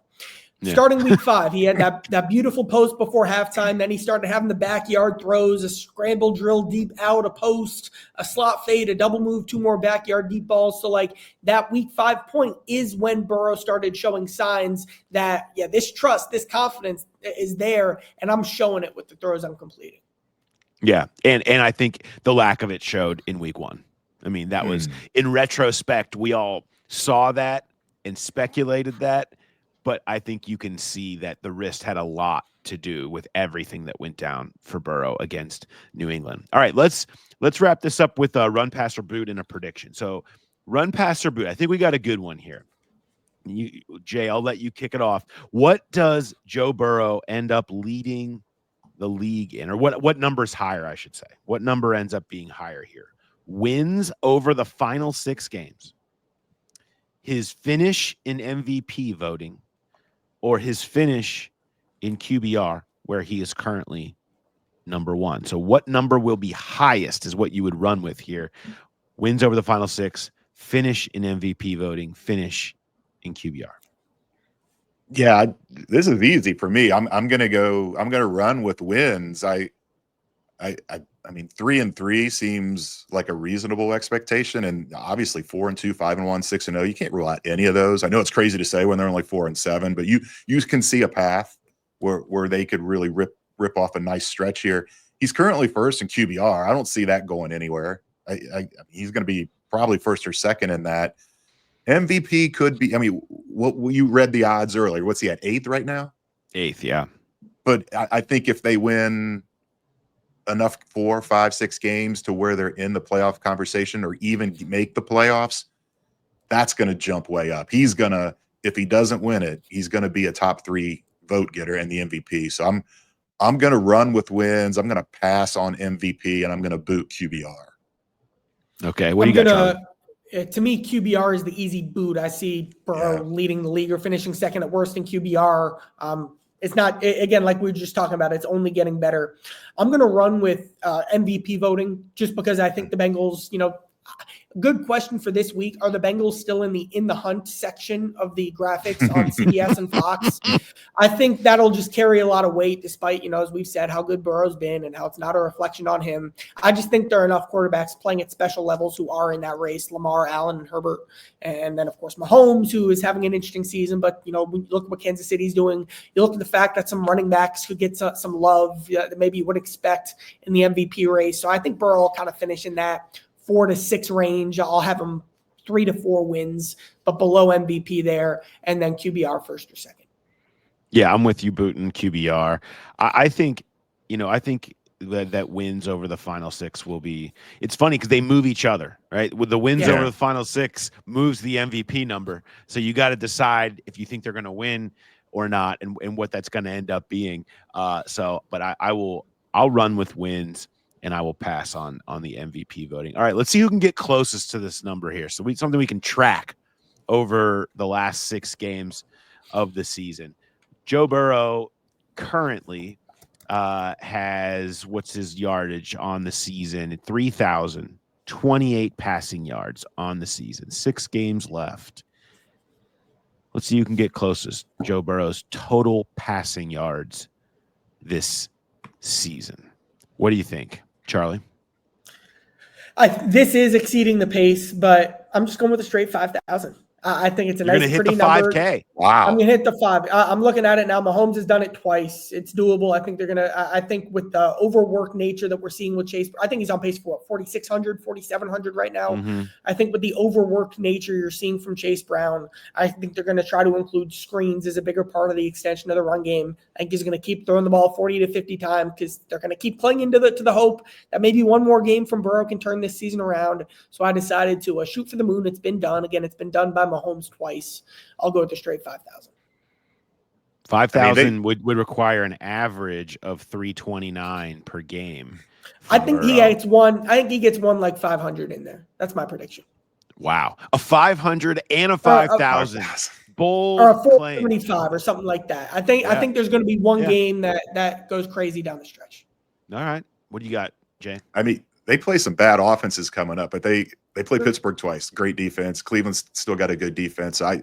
Yeah. Starting week 5, he had that beautiful post before halftime. Then he started having the backyard throws, a scramble drill deep out, a post, a slot fade, a double move, 2 more backyard deep balls. So like that week 5 point is when Burrow started showing signs that, this trust, this confidence is there, and I'm showing it with the throws I'm completing. Yeah, and I think the lack of it showed in week 1. I mean, that was, in retrospect, we all saw that and speculated that, but I think you can see that the wrist had a lot to do with everything that went down for Burrow against New England. All right, let's wrap this up with a run, pass, or boot and a prediction. So run, pass, or boot. I think we got a good one here. Jay, I'll let you kick it off. What does Joe Burrow end up leading the league in, or what number's higher, I should say? What number ends up being higher here? Wins over the final 6 games, his finish in MVP voting, or his finish in QBR, where he is currently number 1. So what number will be highest is what you would run with here. Wins over the final 6, finish in MVP voting, finish in QBR. Yeah, this is easy for me. I'm gonna run with wins. I mean, 3-3 seems like a reasonable expectation, and obviously 4-2, 5-1, 6-0. You can't rule out any of those. I know it's crazy to say when they're only 4-7, but you can see a path where they could really rip off a nice stretch here. He's currently first in QBR. I don't see that going anywhere. He's going to be probably first or second in that. MVP could be, what you read the odds earlier. What's he at, 8th right now? 8th, yeah. But I think if they win enough 4, 5, 6 games to where they're in the playoff conversation or even make the playoffs, that's going to jump way up. He's going to, if he doesn't win it, he's going to be a top 3 vote getter in the MVP. So I'm going to run with wins. I'm going to pass on MVP, and I'm going to boot QBR. Okay. What do you got, Charlie? To me, QBR is the easy boot. I see Burrow leading the league or finishing second at worst in QBR. It's not, again, like we were just talking about, it's only getting better. I'm going to run with MVP voting just because I think the Bengals, good question for this week. Are the Bengals still in the hunt section of the graphics on CBS and Fox? I think that'll just carry a lot of weight, despite, as we've said, how good Burrow's been and how it's not a reflection on him. I just think there are enough quarterbacks playing at special levels who are in that race: Lamar, Allen, and Herbert. And then, of course, Mahomes, who is having an interesting season. But, when you look at what Kansas City's doing, you look at the fact that some running backs could get some love that maybe you would expect in the MVP race. So I think Burrow will kind of finish in that 4 to 6 range. I'll have them 3 to 4 wins, but below MVP there, and then QBR first or second. Yeah, I'm with you, Booten, QBR. I think that wins over the final 6 will be. It's funny because they move each other, right? With the wins over the final 6 moves the MVP number. So you got to decide if you think they're going to win or not, and what that's going to end up being. But I'll run with wins, and I will pass on the MVP voting. All right, let's see who can get closest to this number here. So something we can track over the last 6 games of the season. Joe Burrow currently has, what's his yardage on the season? 3,028 passing yards on the season. 6 games left. Let's see who can get closest. Joe Burrow's total passing yards this season. What do you think, Charlie? This is exceeding the pace, but I'm just going with a straight 5,000. I think it's a nice, pretty number. 5K. Wow. I'm gonna hit the 5. I'm looking at it now. Mahomes has done it twice. It's doable. I think they're gonna. I think with the overworked nature that we're seeing with Chase, I think he's on pace for what, 4,600, 4,700 right now. Mm-hmm. I think with the overworked nature you're seeing from Chase Brown, I think they're gonna try to include screens as a bigger part of the extension of the run game. I think he's gonna keep throwing the ball 40 to 50 times because they're gonna keep clinging to the hope that maybe one more game from Burrow can turn this season around. So I decided to shoot for the moon. It's been done. Again, it's been done by Mahomes twice. I'll go with the straight 5,000. 5,000 would require an average of 329 per game. I think he gets one. I think he gets one like 500 in there. That's my prediction. Wow, a 500 and a 5,000. Bold or a 475 claim. or something like that. I think there's going to be one game that goes crazy down the stretch. All right, what do you got, Jay? I mean, they play some bad offenses coming up, but they play Pittsburgh twice. Great defense. Cleveland's still got a good defense. I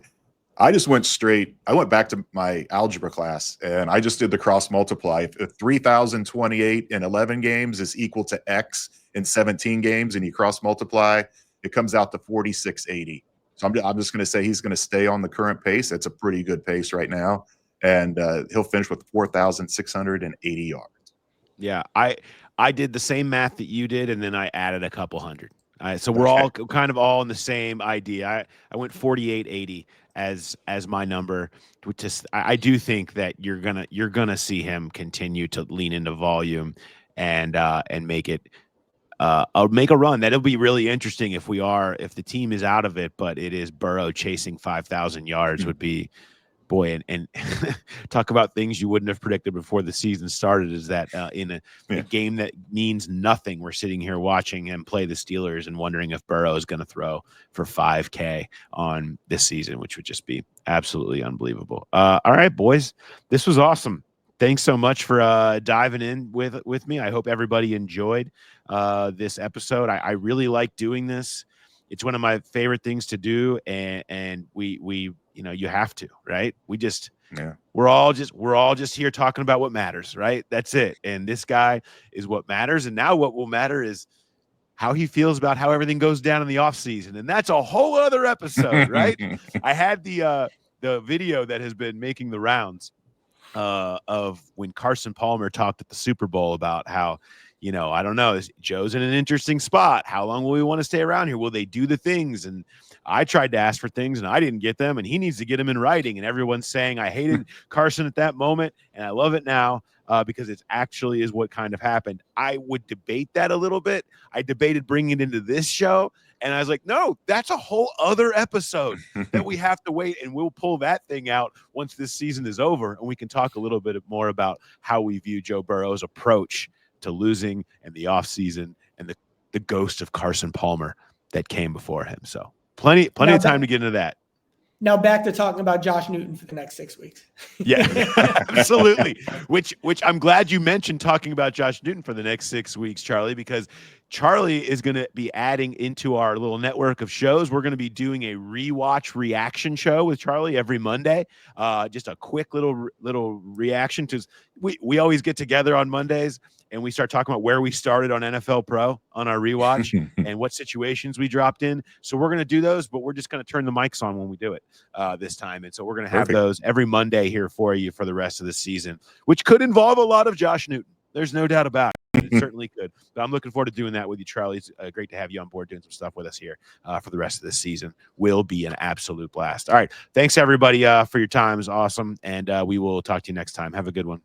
just went straight. I went back to my algebra class, and I just did the cross multiply. If 3,028 in 11 games is equal to X in 17 games, and you cross multiply, it comes out to 4,680. So I'm just going to say he's going to stay on the current pace. That's a pretty good pace right now, and he'll finish with 4,680 yards. Yeah, I did the same math that you did, and then I added a couple hundred. So we're all kind of all in the same idea. I went 4,880 as my number. Which is, I do think that you're gonna see him continue to lean into volume and make it make a run. That'll be really interesting if the team is out of it, but it is Burrow chasing 5,000 yards would be. Boy, and talk about things you wouldn't have predicted before the season started, is that in a game that means nothing, we're sitting here watching him play the Steelers and wondering if Burrow is going to throw for 5K on this season, which would just be absolutely unbelievable. All right, boys, this was awesome. Thanks so much for diving in with me. I hope everybody enjoyed this episode. I really like doing this. It's one of my favorite things to do, and we you have to, right? We're all just here talking about what matters, right? That's it. And this guy is what matters. And now what will matter is how he feels about how everything goes down in the off season. And that's a whole other episode, right? I had the video that has been making the rounds of when Carson Palmer talked at the Super Bowl about how, I don't know, Joe's in an interesting spot. How long will we want to stay around here? Will they do the things? And I tried to ask for things and I didn't get them, and he needs to get them in writing. And everyone's saying I hated Carson at that moment, and I love it now because it actually is what kind of happened. I would debate that a little bit. I debated bringing it into this show, and I was like, no, that's a whole other episode that we have to wait, and we'll pull that thing out once this season is over, and we can talk a little bit more about how we view Joe Burrow's approach to losing and the offseason and the ghost of Carson Palmer that came before him. So plenty of time to get into that. Now back to talking about Josh Newton for the next 6 weeks. Yeah, absolutely. Which I'm glad you mentioned talking about Josh Newton for the next 6 weeks, Charlie, because Charlie is going to be adding into our little network of shows. We're going to be doing a rewatch reaction show with Charlie every Monday. Just a quick little reaction to. We always get together on Mondays and we start talking about where we started on NFL Pro on our rewatch and what situations we dropped in. So we're going to do those, but we're just going to turn the mics on when we do it this time. And so we're going to have those every Monday here for you for the rest of the season, which could involve a lot of Josh Newton. There's no doubt about it. It certainly could. But I'm looking forward to doing that with you, Charlie. It's great to have you on board doing some stuff with us here for the rest of this season. Will be an absolute blast. All right. Thanks, everybody, for your time. It was awesome. And we will talk to you next time. Have a good one.